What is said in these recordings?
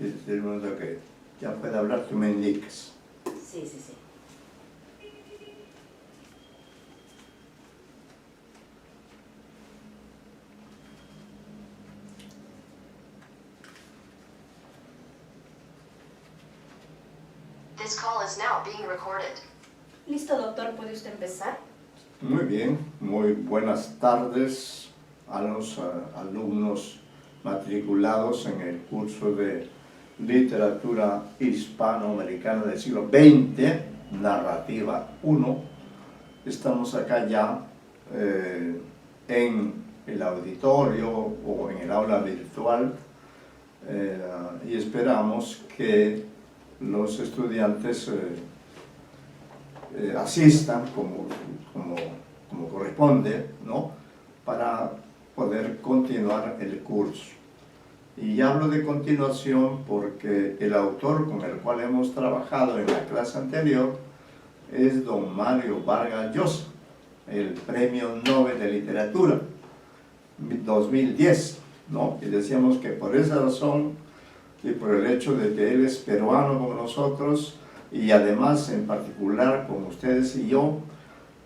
de modo que ya puede hablar, tú me indicas. Sí, sí, sí. This call is now being recorded. Listo, doctor, ¿puede usted empezar? Muy bien, muy buenas tardes a los alumnos matriculados en el curso de Literatura Hispanoamericana del siglo XX, Narrativa 1. Estamos acá ya en el auditorio o en el aula virtual y esperamos que los estudiantes asistan como corresponde, ¿no? Para poder continuar el curso. Y hablo de continuación porque el autor con el cual hemos trabajado en la clase anterior es don Mario Vargas Llosa, el Premio Nobel de Literatura 2010, ¿no? Y decíamos que por esa razón y por el hecho de que él es peruano como nosotros y además en particular con ustedes y yo,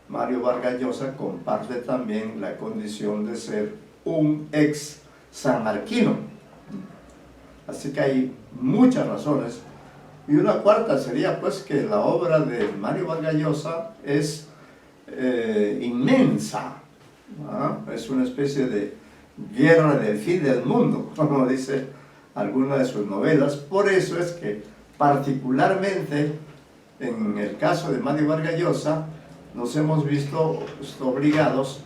Mario Vargas Llosa comparte también la condición de ser un ex sanmarquino. Así que hay muchas razones. Y una cuarta sería pues que la obra de Mario Vargas Llosa es inmensa, ¿no? Es una especie de guerra del fin del mundo, como dice alguna de sus novelas. Por eso es que particularmente en el caso de Mario Vargas Llosa nos hemos visto obligados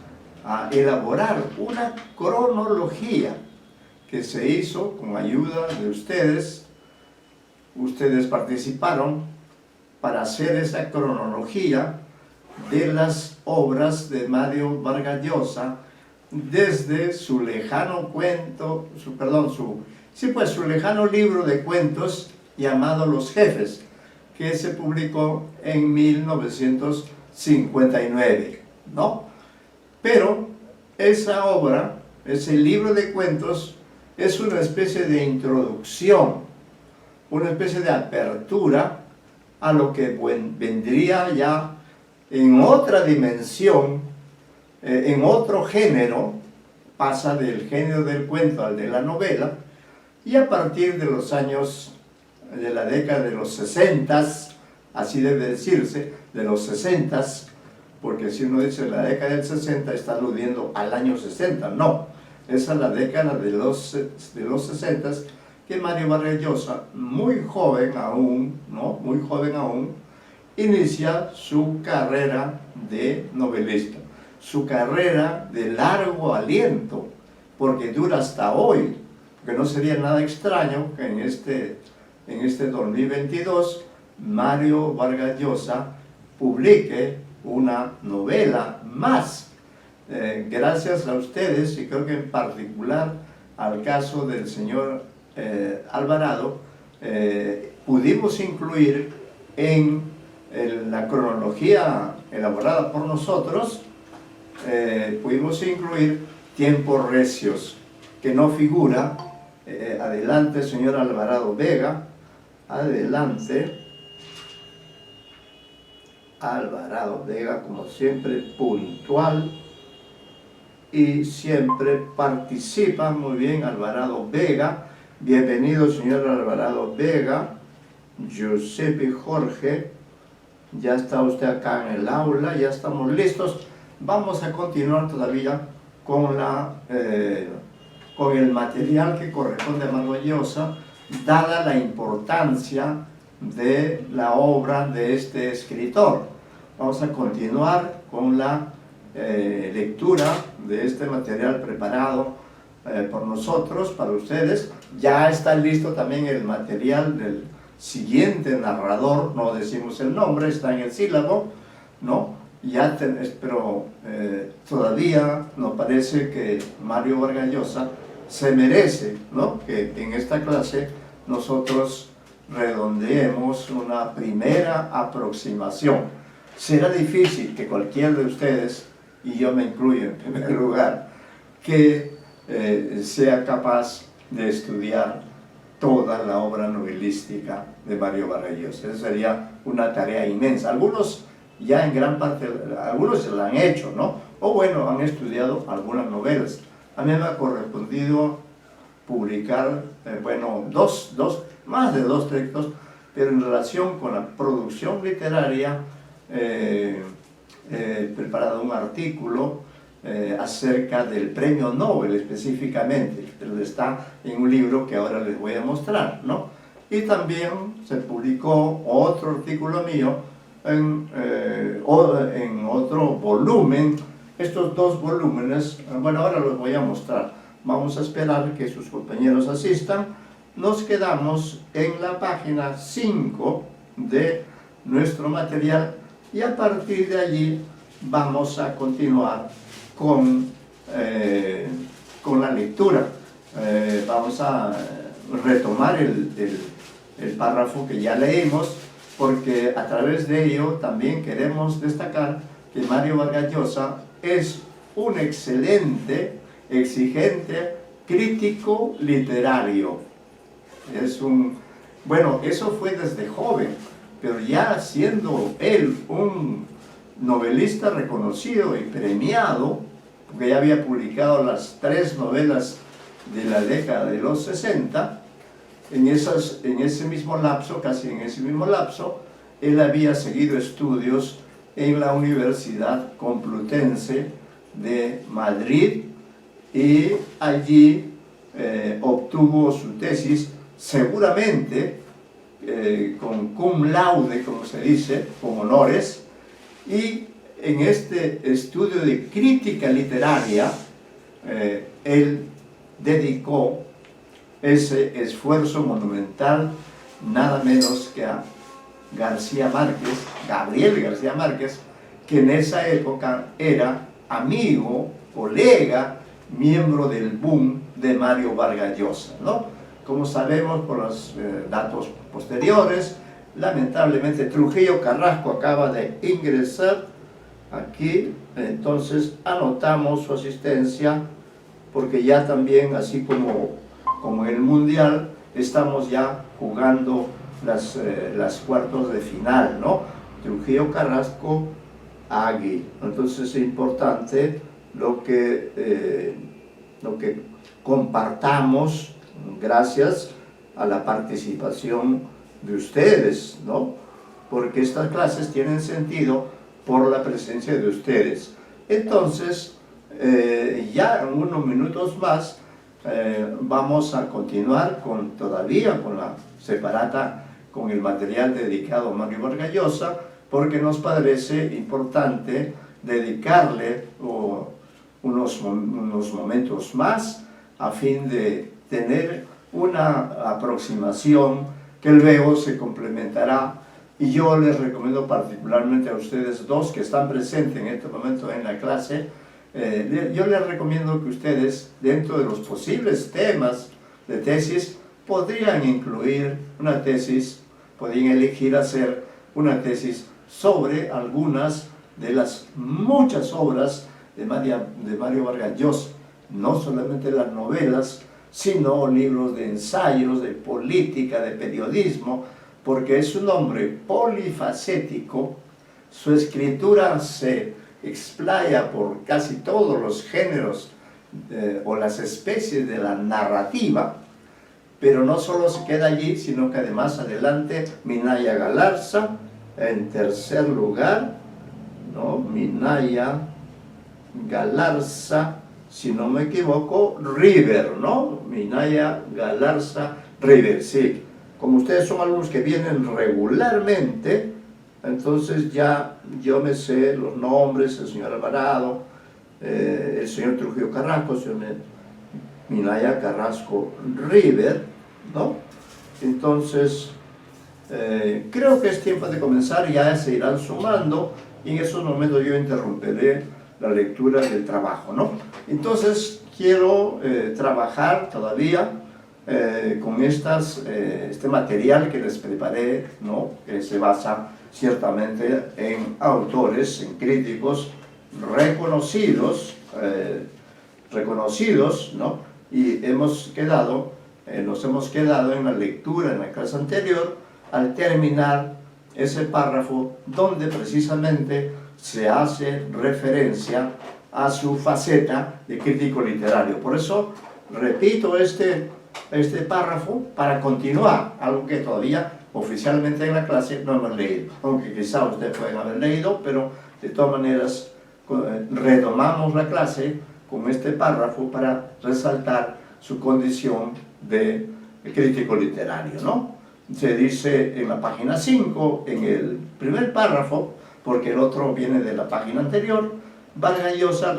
a elaborar una cronología que se hizo con ayuda de ustedes. Ustedes participaron para hacer esa cronología de las obras de Mario Vargas Llosa desde su lejano cuento, su lejano libro de cuentos llamado Los Jefes, que se publicó en 1959, ¿no? Pero esa obra, ese libro de cuentos, es una especie de introducción, una especie de apertura a lo que vendría ya en otra dimensión, en otro género, pasa del género del cuento al de la novela, y a partir de los años, de la década de los 60, así debe decirse, de los 60, porque si uno dice la década del 60 está aludiendo al año 60, no, esa es la década de los 60, que Mario Vargas Llosa, muy joven aún, ¿no? Muy joven aún, inicia su carrera de novelista, su carrera de largo aliento, porque dura hasta hoy, que no sería nada extraño que en este 2022 Mario Vargas Llosa publique una novela más. Gracias a ustedes, y creo que en particular al caso del señor Alvarado, pudimos incluir en la cronología elaborada por nosotros, pudimos incluir Tiempos Recios, que no figura. Adelante, señor Alvarado Vega, adelante. Alvarado Vega, como siempre, puntual y siempre participa muy bien. Alvarado Vega, bienvenido señor Alvarado Vega. Giuseppe Jorge, ya está usted acá en el aula, ya estamos listos. Vamos a continuar todavía con el material que corresponde a Mario Llosa, dada la importancia de la obra de este escritor. Vamos a continuar con la lectura de este material preparado por nosotros, para ustedes. Ya está listo también el material del siguiente narrador, no decimos el nombre, está en el sílabo, ¿no? Pero todavía nos parece que Mario Vargas Llosa se merece, ¿no?, que en esta clase nosotros redondeemos una primera aproximación. Será difícil que cualquiera de ustedes, y yo me incluyo en primer lugar, que sea capaz de estudiar toda la obra novelística de Mario Vargas Llosa. Esa sería una tarea inmensa. Algunos ya en gran parte, algunos la han hecho, ¿no? O bueno, han estudiado algunas novelas. A mí me ha correspondido publicar, bueno, más de dos textos, pero en relación con la producción literaria, preparado un artículo acerca del premio Nobel específicamente, que está en un libro que ahora les voy a mostrar, ¿no? Y también se publicó otro artículo mío en otro volumen. Estos dos volúmenes, bueno, ahora los voy a mostrar. Vamos a esperar que sus compañeros asistan. Nos quedamos en la página 5 de nuestro material y a partir de allí vamos a continuar con la lectura. Vamos a retomar el párrafo que ya leímos, porque a través de ello también queremos destacar que Mario Vargas Llosa es un excelente, exigente crítico literario. Bueno, eso fue desde joven, pero ya siendo él un novelista reconocido y premiado, porque ya había publicado las 3 novelas de la década de los 60, en ese mismo lapso, casi en ese mismo lapso, él había seguido estudios en la Universidad Complutense de Madrid y allí obtuvo su tesis, seguramente con cum laude, como se dice, con honores, y en este estudio de crítica literaria él dedicó ese esfuerzo monumental nada menos que a Gabriel García Márquez, que en esa época era amigo, colega, miembro del boom de Mario Vargas Llosa, ¿no? Como sabemos por los datos posteriores, lamentablemente Trujillo Carrasco acaba de ingresar aquí, entonces anotamos su asistencia, porque ya también, así como en el Mundial, estamos ya jugando las cuartos de final, ¿no? Trujillo Carrasco, Agui. Entonces es importante lo que compartamos gracias a la participación de ustedes, ¿no? Porque estas clases tienen sentido por la presencia de ustedes. Entonces, ya en unos minutos más vamos a continuar todavía con la separata, con el material dedicado a Mario Vargas Llosa, porque nos parece importante dedicarle unos momentos más a fin de tener una aproximación que luego se complementará. Y yo les recomiendo particularmente a ustedes dos que están presentes en este momento en la clase, yo les recomiendo que ustedes, dentro de los posibles temas de tesis, podrían incluir una tesis, podrían elegir hacer una tesis sobre algunas de las muchas obras de Mario Vargas Llosa, no solamente las novelas, sino libros de ensayos, de política, de periodismo, porque es un hombre polifacético. Su escritura se explaya por casi todos los géneros o las especies de la narrativa, pero no solo se queda allí, sino que además adelante Minaya Galarza, en tercer lugar, ¿no? Minaya Galarza, si no me equivoco, River, ¿no? Minaya Galarza River, sí. Como ustedes son alumnos que vienen regularmente, entonces ya yo me sé los nombres, el señor Alvarado, el señor Trujillo Carrasco, el señor Minaya Carrasco River, ¿no? Entonces, creo que es tiempo de comenzar, ya se irán sumando, y en esos momentos yo interrumpiré la lectura del trabajo, ¿no? Entonces, quiero trabajar todavía con este material que les preparé, ¿no? Que se basa ciertamente en autores, en críticos reconocidos, ¿no? Y hemos quedado nos hemos quedado en la lectura en la clase anterior al terminar ese párrafo donde precisamente se hace referencia a su faceta de crítico literario. Por eso repito este párrafo para continuar, algo que todavía oficialmente en la clase no hemos leído, aunque quizá ustedes pueden haber leído, pero de todas maneras retomamos la clase con este párrafo para resaltar su condición de crítico literario, ¿no? Se dice en la página 5, en el primer párrafo, porque el otro viene de la página anterior, Vargas Llosa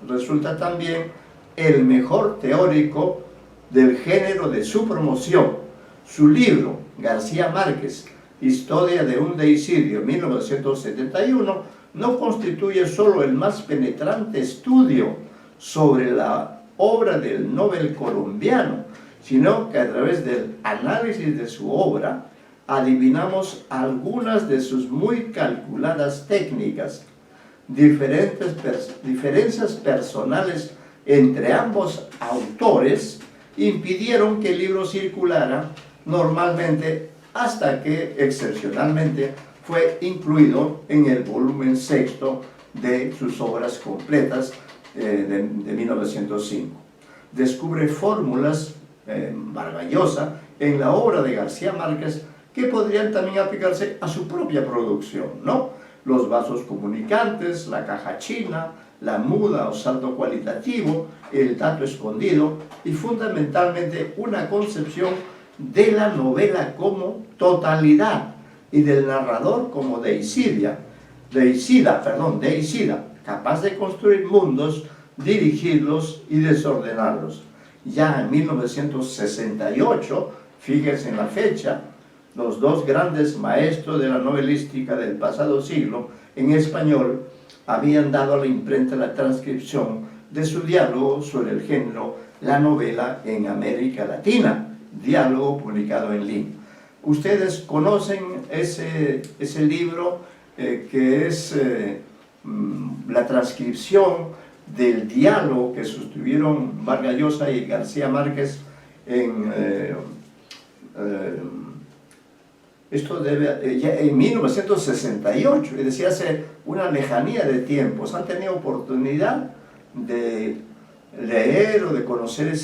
resulta también el mejor teórico del género de su promoción. Su libro, García Márquez, Historia de un deicidio, 1971, no constituye solo el más penetrante estudio sobre la obra del Nobel colombiano, sino que a través del análisis de su obra adivinamos algunas de sus muy calculadas técnicas, diferencias personales entre ambos autores impidieron que el libro circulara normalmente hasta que excepcionalmente fue incluido en el volumen sexto de sus obras completas de 1905. Descubre fórmulas Vargas Llosa en la obra de García Márquez que podrían también aplicarse a su propia producción, ¿no? Los vasos comunicantes, la caja china, la muda o salto cualitativo, el dato escondido y fundamentalmente una concepción de la novela como totalidad y del narrador como deicida, capaz de construir mundos, dirigirlos y desordenarlos. Ya en 1968, fíjense en la fecha, los dos grandes maestros de la novelística del pasado siglo en español habían dado a la imprenta la transcripción de su diálogo sobre el género La novela en América Latina, diálogo publicado en Lima. Ustedes conocen ese libro que es la transcripción del diálogo que sostuvieron Vargas Llosa y García Márquez en 1968, es decir, hace una lejanía de tiempos. Han tenido oportunidad de leer o de conocer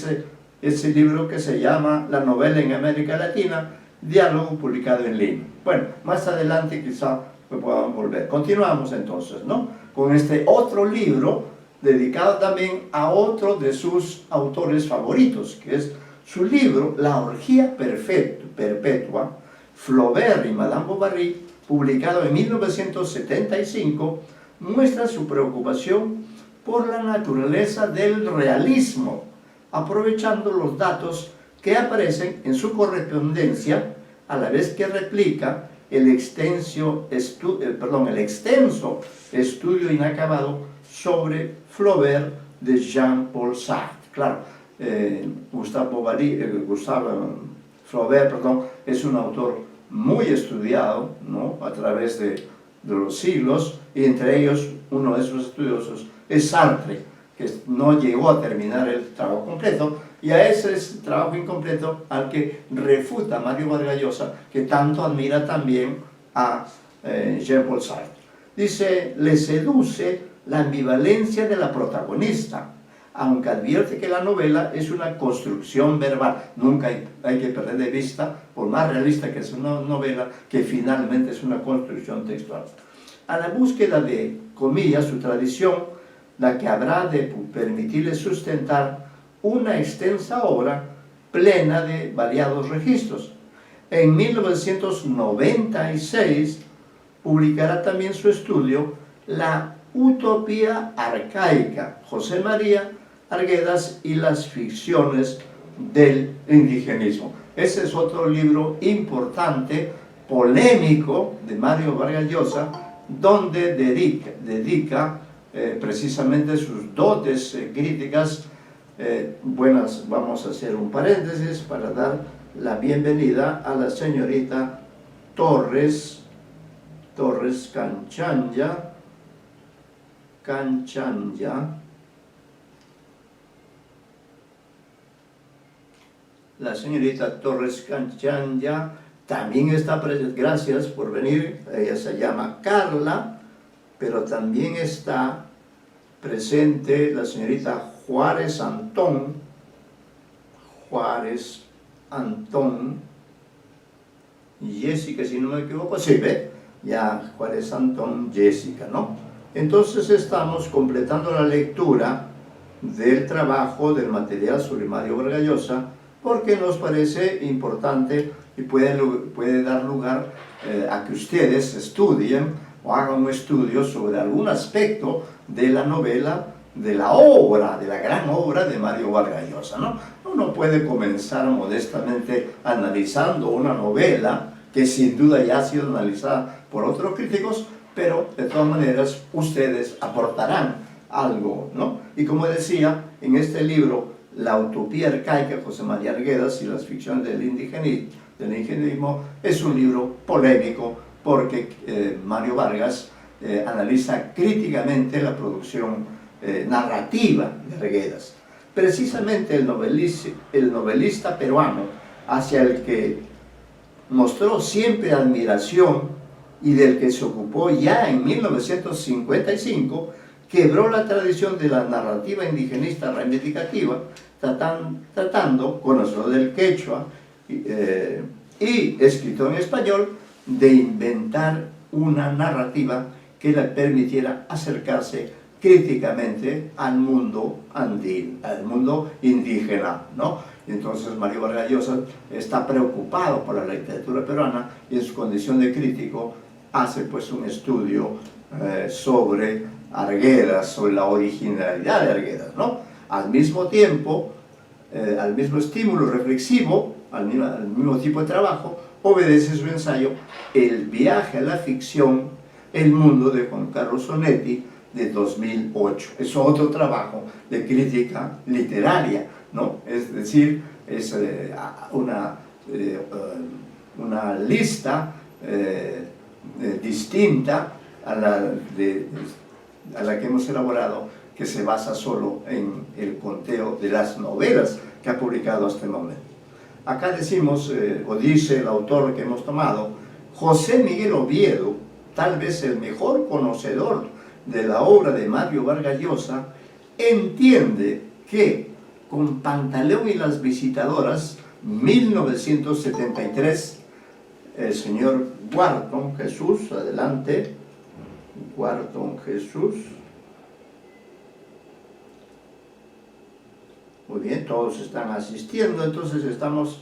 ese libro que se llama La novela en América Latina, diálogo publicado en Lima. Bueno, más adelante quizá podamos volver. Continuamos entonces, ¿no? Con este otro libro dedicado también a otro de sus autores favoritos, que es su libro La orgía perpetua, Flaubert y Madame Bovary, publicado en 1975, muestra su preocupación por la naturaleza del realismo, aprovechando los datos que aparecen en su correspondencia, a la vez que replica el extenso estudio inacabado sobre Flaubert de Jean-Paul Sartre. Claro, Flaubert es un autor muy estudiado, ¿no?, a través de los siglos, y entre ellos uno de sus estudiosos es Sartre, que no llegó a terminar el trabajo completo, y a ese trabajo incompleto al que refuta Mario Vargas Llosa, que tanto admira también a Jean-Paul Sartre. Dice, le seduce la ambivalencia de la protagonista, aunque advierte que la novela es una construcción verbal. Nunca hay que perder de vista, por más realista que es una novela, que finalmente es una construcción textual. A la búsqueda de, comillas, su tradición, la que habrá de permitirle sustentar una extensa obra plena de variados registros. En 1996 publicará también su estudio La utopía arcaica, José María Arguedas y las ficciones del indigenismo. Ese es otro libro importante, polémico, de Mario Vargas Llosa, donde dedica precisamente sus dotes críticas buenas. Vamos a hacer un paréntesis para dar la bienvenida a la señorita Torres Canchanya, la señorita Torres Canchanya también está presente. Gracias por venir. Ella se llama Carla, pero también está presente la señorita Juárez Antón. Juárez Antón. Jessica, si no me equivoco. Sí, ve. Ya, Juárez Antón, Jessica, ¿no? Entonces estamos completando la lectura del trabajo, del material sobre Mario Vargas Llosa, porque nos parece importante y puede dar lugar a que ustedes estudien o hagan un estudio sobre algún aspecto de la novela, de la obra, de la gran obra de Mario Vargas Llosa, ¿no? Uno puede comenzar modestamente analizando una novela que sin duda ya ha sido analizada por otros críticos, pero de todas maneras ustedes aportarán algo, ¿no? Y como decía, en este libro, La utopía arcaica, José María Arguedas y las ficciones del indigenismo, es un libro polémico porque Mario Vargas analiza críticamente la producción narrativa de Arguedas. Precisamente el novelista peruano hacia el que mostró siempre admiración y del que se ocupó ya en 1955, quebró la tradición de la narrativa indigenista reivindicativa, tratando, conocedor del quechua y escritor en español, de inventar una narrativa que le permitiera acercarse críticamente al mundo andino, al mundo indígena, ¿no? Entonces Mario Vargas Llosa está preocupado por la literatura peruana y en su condición de crítico hace pues un estudio sobre Arguedas, sobre la originalidad de Arguedas, ¿no? Al mismo tiempo, al mismo estímulo reflexivo, al mismo tipo de trabajo, obedece su ensayo El viaje a la ficción, el mundo de Juan Carlos Onetti, de 2008. Es otro trabajo de crítica literaria, ¿no? Es decir, es una lista distinta a la que hemos elaborado, que se basa solo en el conteo de las novelas que ha publicado hasta el momento. Acá decimos, o dice el autor que hemos tomado, José Miguel Oviedo, tal vez el mejor conocedor de la obra de Mario Vargas Llosa, entiende que con Pantaleón y las visitadoras, 1973, el señor Wharton Jesús, adelante, Wharton Jesús. Muy bien, todos están asistiendo, entonces estamos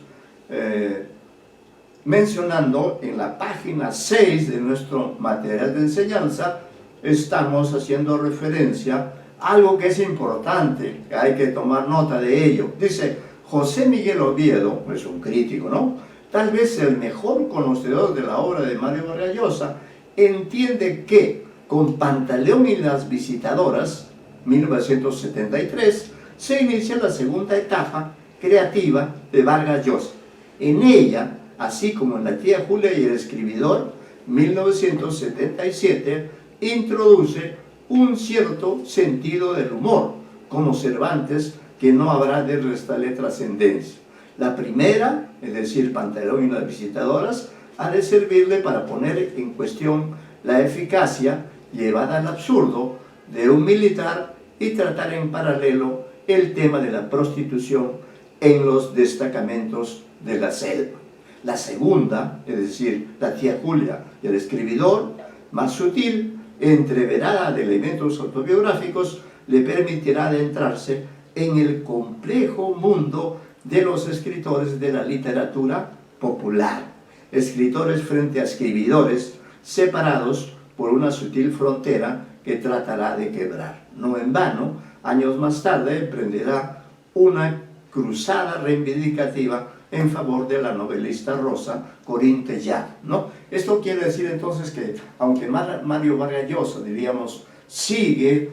mencionando en la página 6 de nuestro material de enseñanza, estamos haciendo referencia a algo que es importante, que hay que tomar nota de ello. Dice, José Miguel Oviedo, es un crítico, ¿no? Tal vez el mejor conocedor de la obra de Mario Vargas Llosa, entiende que con Pantaleón y las visitadoras, 1973, se inicia la segunda etapa creativa de Vargas Llosa. En ella, así como en La tía Julia y el escribidor, 1977, introduce un cierto sentido del humor, como Cervantes, que no habrá de restarle trascendencia. La primera, es decir, Pantaleón y las visitadoras, ha de servirle para poner en cuestión la eficacia llevada al absurdo de un militar y tratar en paralelo el tema de la prostitución en los destacamentos de la selva. La segunda, es decir, La tía Julia y el escribidor, más sutil, entreverada de elementos autobiográficos, le permitirá adentrarse en el complejo mundo de los escritores de la literatura popular, escritores frente a escribidores separados por una sutil frontera que tratará de quebrar. No en vano, años más tarde emprenderá una cruzada reivindicativa en favor de la novelista rosa Corín Tellar, ¿no? Esto quiere decir entonces que, aunque Mario Vargas Llosa, diríamos, sigue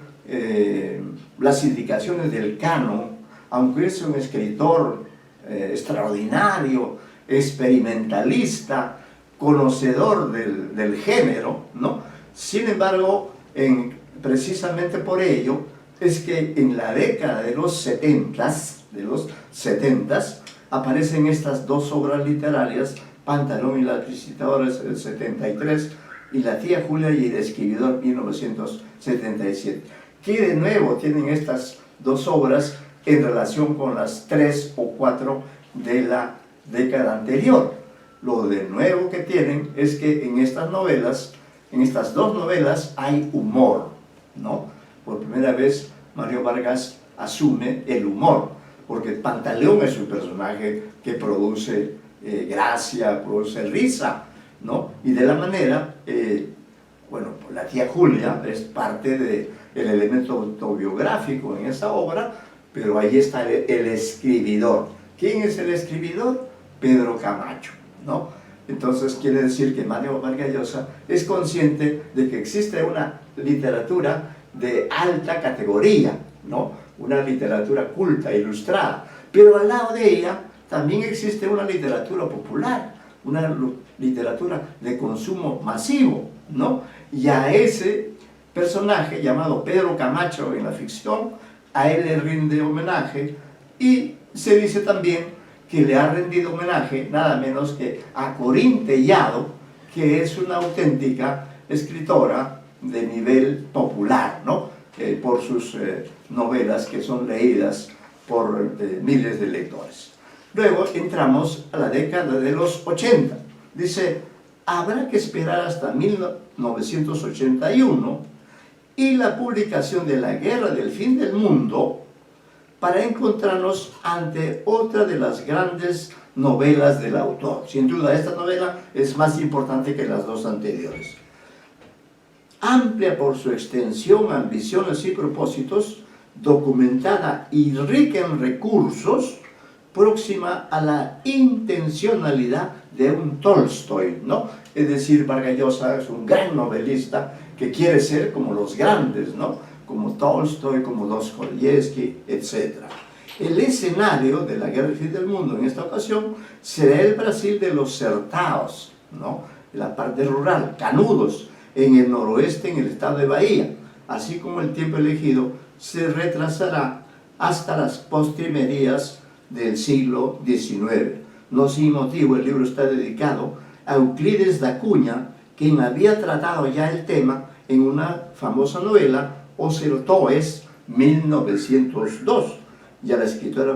las indicaciones del canon, aunque es un escritor extraordinario, experimentalista, conocedor del género, ¿no? Sin embargo, precisamente por ello, es que en la década de los 70, aparecen estas dos obras literarias, Pantalón y las visitadoras del 73 y La tía Julia y el escribidor 1977, que de nuevo tienen estas dos obras en relación con las 3 o 4 de la década anterior. Lo de nuevo que tienen es que en estas novelas, en estas dos novelas, hay humor, ¿no? Por primera vez Mario Vargas asume el humor, porque Pantaleón es un personaje que produce gracia, produce risa, ¿no? Y de la manera, bueno, la tía Julia es parte del elemento autobiográfico en esta obra, pero ahí está el escribidor. ¿Quién es el escribidor? Pedro Camacho, ¿no? Entonces quiere decir que Mario Vargas Llosa es consciente de que existe una literatura de alta categoría, ¿no? Una literatura culta, ilustrada, pero al lado de ella también existe una literatura popular, una literatura de consumo masivo, ¿no? Y a ese personaje llamado Pedro Camacho en la ficción, a él le rinde homenaje, y se dice también que le ha rendido homenaje nada menos que a Corín Tellado, que es una auténtica escritora de nivel popular, ¿no? Por sus novelas que son leídas por miles de lectores. Luego entramos a la década de los 80. Dice, habrá que esperar hasta 1981 y la publicación de La Guerra del Fin del Mundo para encontrarnos ante otra de las grandes novelas del autor. Sin duda, esta novela es más importante que las dos anteriores. Amplia por su extensión, ambiciones y propósitos, documentada y rica en recursos, próxima a la intencionalidad de un Tolstoy, ¿no? Es decir, Vargas Llosa es un gran novelista que quiere ser como los grandes, ¿no? Como Tolstoy, como Dostoyevsky, etc. El escenario de la Guerra del Fin del Mundo en esta ocasión será el Brasil de los Certaos, ¿no? La parte rural, Canudos, en el noroeste, en el estado de Bahía, así como el tiempo elegido se retrasará hasta las postrimerías del siglo XIX. No sin motivo el libro está dedicado a Euclides da Cunha, quien había tratado ya el tema en una famosa novela, Os Sertões, 1902, y a la escritora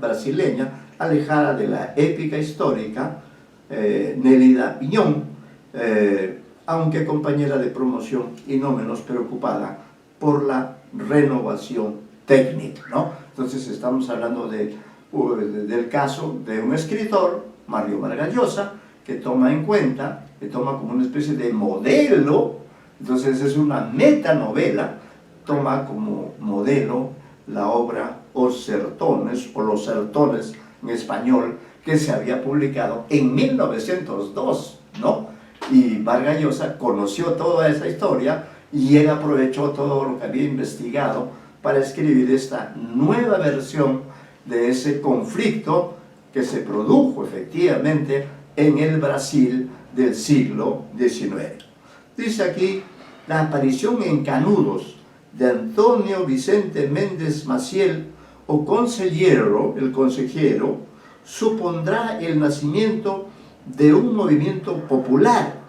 brasileña alejada de la épica histórica, Nélida Piñón, aunque compañera de promoción y no menos preocupada por la renovación técnica, ¿no? Entonces estamos hablando del caso de un escritor, Mario Vargas Llosa, que toma en cuenta, que toma como una especie de modelo, entonces es una metanovela, toma como modelo la obra Os Sertones, o Los Sertones en español, que se había publicado en 1902, ¿no? Y Vargas Llosa conoció toda esa historia y él aprovechó todo lo que había investigado para escribir esta nueva versión de ese conflicto que se produjo efectivamente en el Brasil del siglo XIX. Dice aquí, la aparición en Canudos de Antonio Vicente Méndez Maciel o Consejero, el consejero, supondrá el nacimiento de un movimiento popular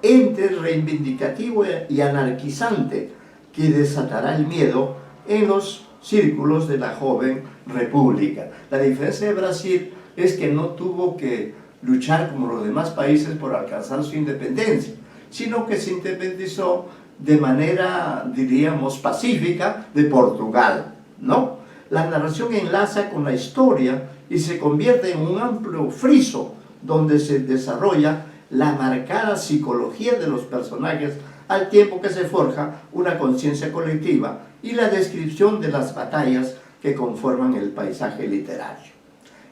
entre reivindicativo y anarquizante que desatará el miedo en los círculos de la joven república. La diferencia de Brasil es que no tuvo que luchar como los demás países por alcanzar su independencia, sino que se independizó de manera, diríamos, pacífica de Portugal, ¿no? La narración enlaza con la historia y se convierte en un amplio friso donde se desarrolla la marcada psicología de los personajes al tiempo que se forja una conciencia colectiva y la descripción de las batallas que conforman el paisaje literario.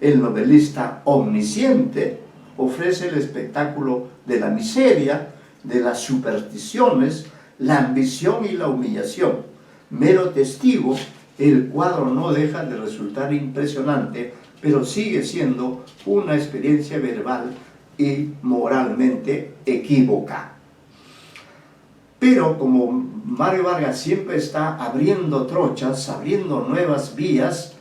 El novelista omnisciente ofrece el espectáculo de la miseria, de las supersticiones, la ambición y la humillación. Mero testigo, el cuadro no deja de resultar impresionante, pero sigue siendo una experiencia verbal y moralmente equívoca. Pero como Mario Vargas siempre está abriendo trochas, abriendo nuevas vías,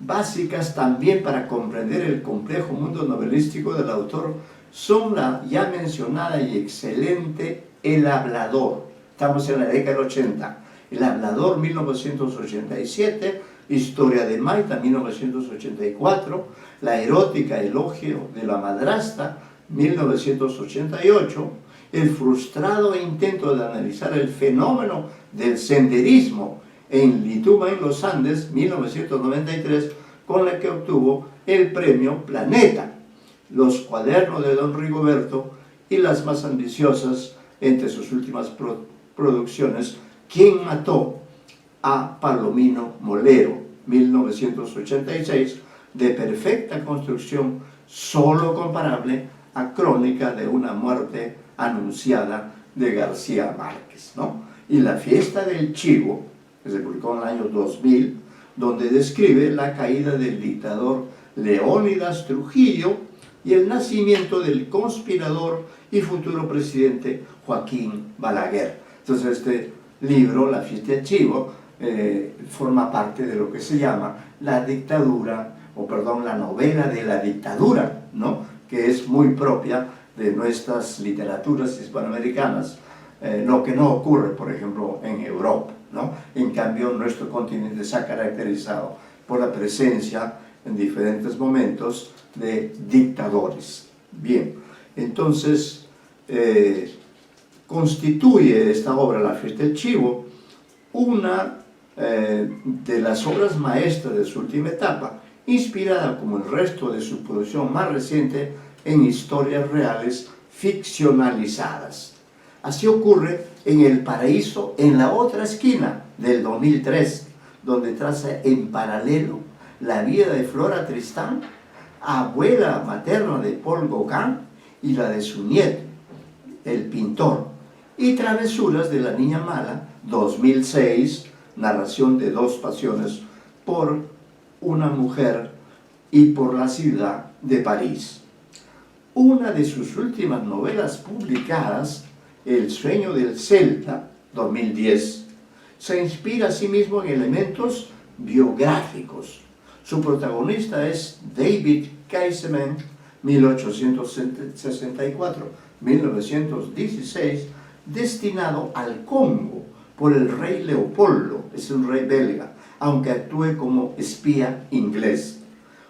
básicas también para comprender el complejo mundo novelístico del autor son la ya mencionada y excelente El Hablador. Estamos en la década del 80. El Hablador, 1987, Historia de Maita, 1984, La erótica elogio de la madrastra, 1988, el frustrado intento de analizar el fenómeno del senderismo en Lituma en los Andes, 1993, con la que obtuvo el premio Planeta, Los cuadernos de Don Rigoberto y las más ambiciosas entre sus últimas producciones, ¿Quién mató a Palomino Molero?, 1986, de perfecta construcción, solo comparable a Crónica de una muerte anunciada de García Márquez, ¿no? Y La fiesta del chivo, que se publicó en el año 2000, donde describe la caída del dictador Leónidas Trujillo y el nacimiento del conspirador y futuro presidente Joaquín Balaguer. Entonces este libro, La fiesta del chivo, forma parte de lo que se llama la dictadura, la novela de la dictadura, ¿no?, que es muy propia de nuestras literaturas hispanoamericanas, lo que no ocurre, por ejemplo, en Europa, ¿no? En cambio, nuestro continente se ha caracterizado por la presencia en diferentes momentos de dictadores. Bien, entonces, constituye esta obra, La fiesta del chivo, una de las obras maestras de su última etapa, inspirada como el resto de su producción más reciente en historias reales ficcionalizadas. Así ocurre en El paraíso en la otra esquina, del 2003, donde traza en paralelo la vida de Flora Tristán, abuela materna de Paul Gauguin, y la de su nieto, el pintor, y Travesuras de la niña mala, 2006, narración de dos pasiones por una mujer y por la ciudad de París. Una de sus últimas novelas publicadas, El sueño del Celta, 2010, se inspira a sí mismo en elementos biográficos. Su protagonista es David Kaiseman, 1864-1916, destinado al Congo por el rey Leopoldo, es un rey belga, aunque actúe como espía inglés.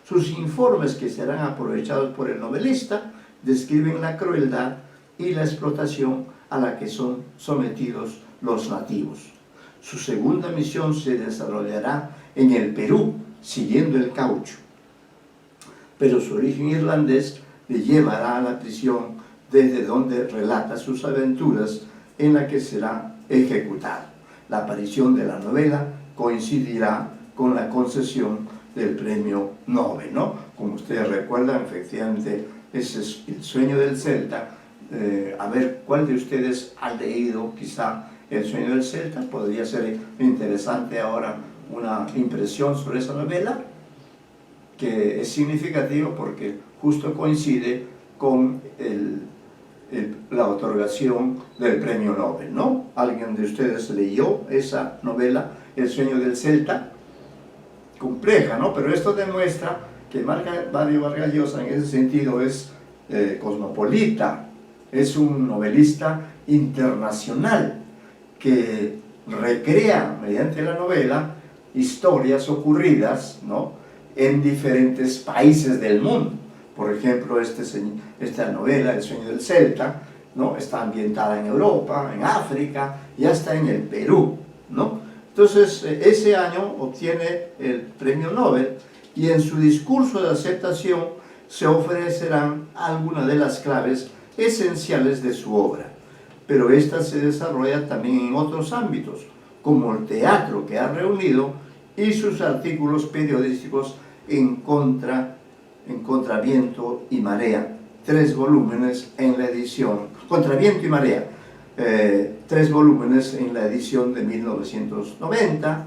Sus informes, que serán aprovechados por el novelista, describen la crueldad y la explotación a la que son sometidos los nativos. Su segunda misión se desarrollará en el Perú, siguiendo el caucho, pero su origen irlandés le llevará a la prisión, desde donde relata sus aventuras en la que será ejecutado. La aparición de la novela coincidirá con la concesión del premio Nobel, ¿no? Como ustedes recuerdan, efectivamente, ese es El sueño del Celta. A ver, ¿cuál de ustedes ha leído quizá El sueño del Celta? Podría ser interesante ahora una impresión sobre esa novela, que es significativo porque justo coincide con la otorgación del premio Nobel, ¿no? ¿Alguien de ustedes leyó esa novela, El sueño del Celta? Compleja, ¿no? Pero esto demuestra que Mario Vargas Llosa en ese sentido es cosmopolita, es un novelista internacional que recrea mediante la novela historias ocurridas, ¿no?, en diferentes países del mundo. Por ejemplo, esta novela, El sueño del Celta, ¿no?, está ambientada en Europa, en África y hasta en el Perú, ¿no? Entonces, ese año obtiene el premio Nobel y en su discurso de aceptación se ofrecerán algunas de las claves esenciales de su obra, pero esta se desarrolla también en otros ámbitos, como el teatro que ha reunido y sus artículos periodísticos en Contraviento y Marea, 3 volúmenes en la edición, Contraviento y Marea, 3 volúmenes en la edición de 1990,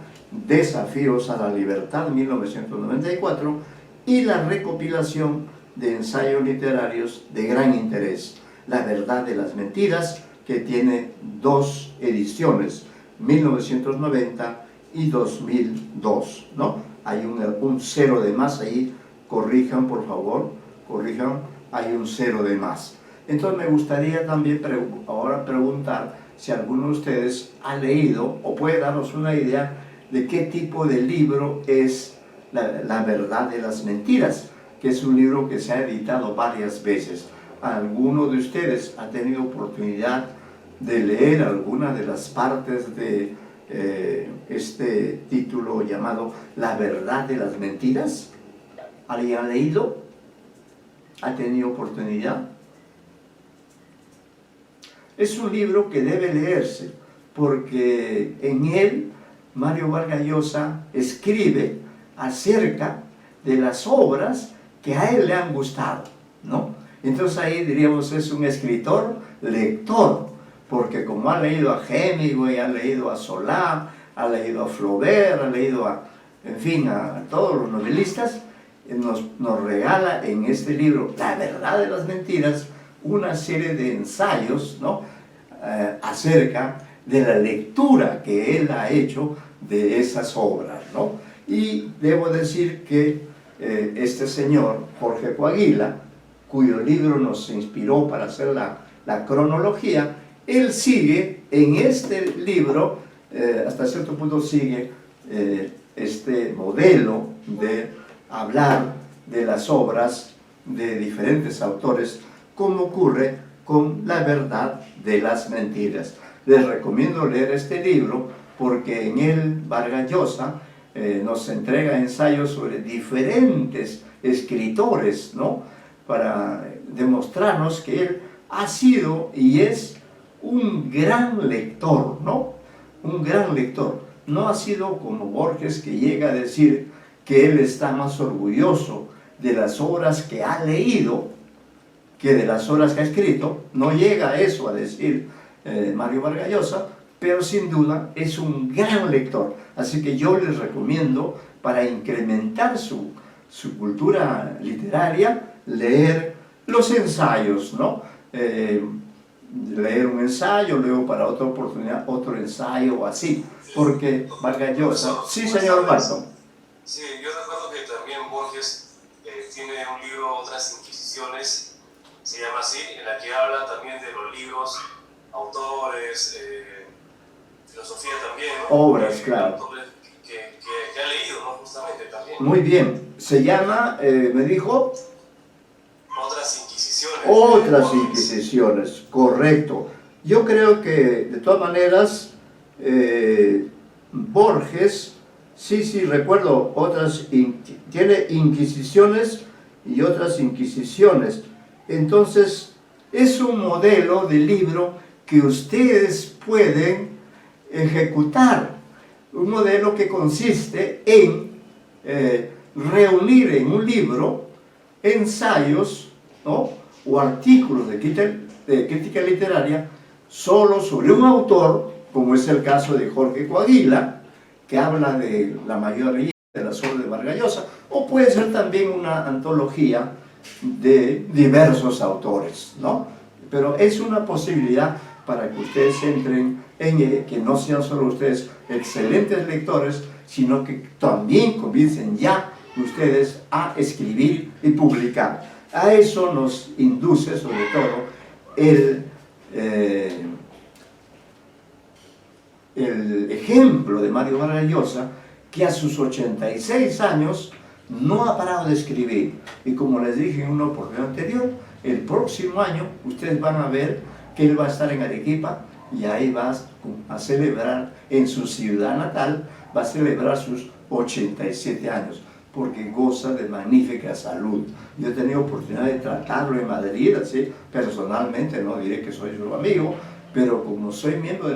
Desafíos a la Libertad, 1994, y la recopilación de ensayos literarios de gran interés, La verdad de las mentiras, que tiene 2 ediciones, 1990 y 2002, ¿no? hay un cero de más ahí, corrijan por favor, corrijan, hay un cero de más. Entonces me gustaría también ahora preguntar si alguno de ustedes ha leído o puede darnos una idea de qué tipo de libro es La verdad de las mentiras, que es un libro que se ha editado varias veces. ¿Alguno de ustedes ha tenido oportunidad de leer alguna de las partes de este título llamado La verdad de las mentiras? ¿Alguien ha leído? ¿Ha tenido oportunidad? Es un libro que debe leerse porque en él Mario Vargas Llosa escribe acerca de las obras que a él le han gustado, ¿no? Entonces ahí diríamos es un escritor lector, porque como ha leído a Hemingway, ha leído a Solá, ha leído a Flaubert, ha leído en fin, a todos los novelistas, nos regala en este libro, La verdad de las mentiras, una serie de ensayos, ¿no? Acerca de la lectura que él ha hecho de esas obras, ¿no? Y debo decir que este señor, Jorge Coaguila, cuyo libro nos inspiró para hacer la cronología, él sigue en este libro, hasta cierto punto sigue este modelo de hablar de las obras de diferentes autores, como ocurre con La verdad de las mentiras. Les recomiendo leer este libro porque en él Vargas Llosa nos entrega ensayos sobre diferentes escritores, ¿no? Para demostrarnos que él ha sido y es un gran lector, ¿no? Un gran lector. No ha sido como Borges, que llega a decir que él está más orgulloso de las obras que ha leído que de las obras que ha escrito. No llega a eso a decir Mario Vargas Llosa, pero sin duda es un gran lector. Así que yo les recomiendo, para incrementar su cultura literaria, leer los ensayos, ¿no? Leer un ensayo, luego para otra oportunidad otro ensayo, así, porque Vargas Llosa... Sí, señor Barton. Sí, yo recuerdo que también Borges tiene un libro, Otras Inquisiciones, se llama así, en la que habla también de los libros, autores, filosofía también, ¿no? Obras, claro. Autores que ha leído, ¿no? Justamente también. Muy bien, se llama, me dijo... Otras Inquisiciones. Otras Inquisiciones, correcto. Yo creo que, de todas maneras, Borges, sí, recuerdo, tiene Inquisiciones y Otras Inquisiciones. Entonces, es un modelo de libro que ustedes pueden ejecutar. Un modelo que consiste en reunir en un libro ensayos, ¿no? O artículos de crítica literaria solo sobre un autor, como es el caso de Jorge Coaguila, que habla de la mayoría de las obras de Vargas Llosa, o puede ser también una antología de diversos autores, ¿no? Pero es una posibilidad para que ustedes entren en que no sean solo ustedes excelentes lectores, sino que también comiencen ya ustedes a escribir y publicar. A eso nos induce sobre todo el ejemplo de Mario Vargas Llosa, que a sus 86 años no ha parado de escribir. Y como les dije en una oportunidad anterior, el próximo año ustedes van a ver que él va a estar en Arequipa y ahí va a celebrar en su ciudad natal, va a celebrar sus 87 años, porque goza de magnífica salud. Yo he tenido oportunidad de tratarlo en Madrid, así personalmente, no diré que soy su amigo, pero como soy miembro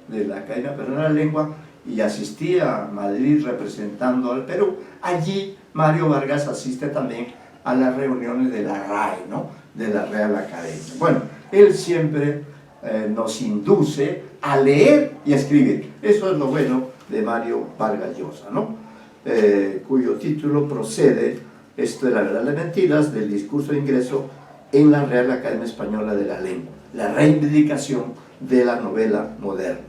de la Academia Peruana de la Lengua y asistí a Madrid representando al Perú, allí Mario Vargas asiste también a las reuniones de la RAE, ¿no? De la Real Academia. Bueno, él siempre nos induce a leer y a escribir. Eso es lo bueno de Mario Vargas Llosa, ¿no? Cuyo título procede, esto de La verdad de mentiras, del discurso de ingreso en la Real Academia Española de la Lengua, la reivindicación de la novela moderna.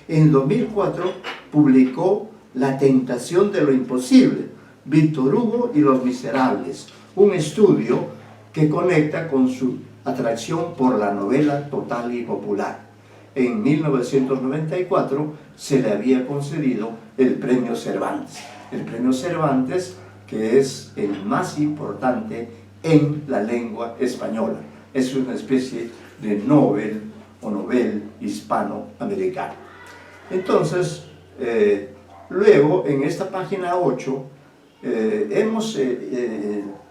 En 2004 publicó La tentación de lo imposible, Víctor Hugo y los Miserables, un estudio que conecta con su atracción por la novela total y popular. En 1994 se le había concedido el Premio Cervantes. El Premio Cervantes, que es el más importante en la lengua española. Es una especie de Nobel o Nobel hispanoamericano. Entonces, luego en esta página 8 hemos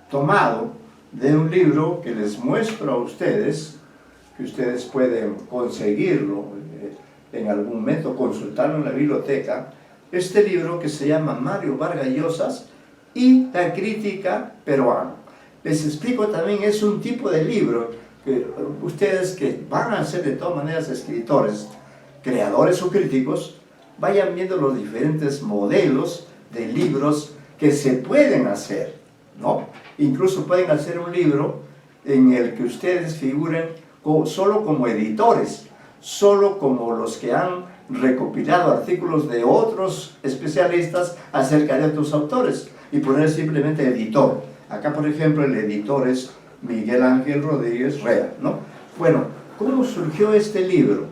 tomado de un libro que les muestro a ustedes, que ustedes pueden conseguirlo en algún momento, consultarlo en la biblioteca, este libro que se llama Mario Vargas Llosa y la crítica peruana. Les explico también, es un tipo de libro que ustedes que van a ser de todas maneras escritores, creadores o críticos, vayan viendo los diferentes modelos de libros que se pueden hacer, ¿no? Incluso pueden hacer un libro en el que ustedes figuren solo como editores, solo como los que han recopilado artículos de otros especialistas acerca de otros autores y poner simplemente editor. Acá, por ejemplo, el editor es Miguel Ángel Rodríguez Rea, ¿no? Bueno, ¿cómo surgió este libro?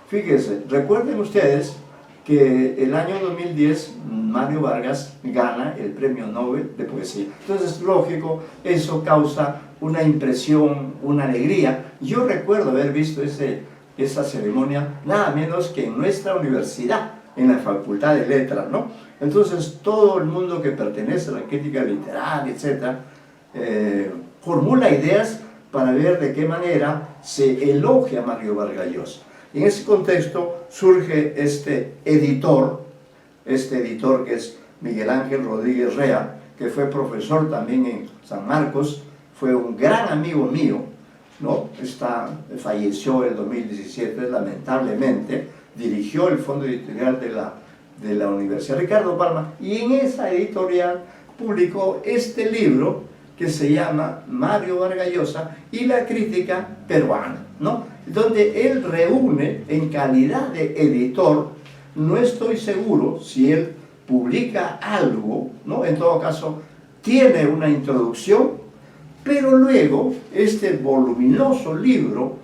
Fíjense, recuerden ustedes que el año 2010 Mario Vargas gana el Premio Nobel de Poesía. Entonces, lógico, eso causa una impresión, una alegría. Yo recuerdo haber visto esa ceremonia nada menos que en nuestra universidad, en la Facultad de Letras, ¿no? Entonces, todo el mundo que pertenece a la crítica literaria, etc., formula ideas para ver de qué manera se elogia a Mario Vargas Llosa. En ese contexto surge este editor que es Miguel Ángel Rodríguez Rea, que fue profesor también en San Marcos, fue un gran amigo mío, ¿no? Falleció en 2017, lamentablemente, dirigió el fondo editorial de la Universidad Ricardo Palma, y en esa editorial publicó este libro que se llama Mario Vargas Llosa y la crítica peruana, ¿no? Donde él reúne en calidad de editor, no estoy seguro si él publica algo, ¿no? En todo caso, tiene una introducción, pero luego este voluminoso libro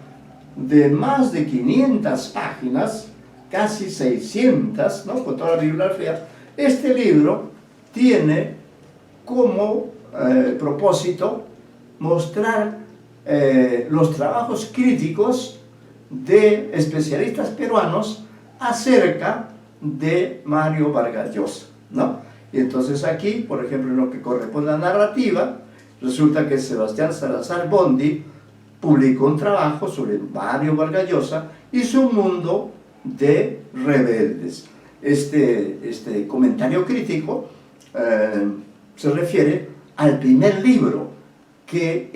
de más de 500 páginas, casi 600, ¿no? Con toda la bibliografía, este libro tiene como propósito mostrar los trabajos críticos de especialistas peruanos acerca de Mario Vargas Llosa, ¿no? Y entonces aquí, por ejemplo, en lo que corresponde a narrativa, resulta que Sebastián Salazar Bondi publicó un trabajo sobre Mario Vargas Llosa y su mundo de rebeldes. Este comentario crítico se refiere al primer libro que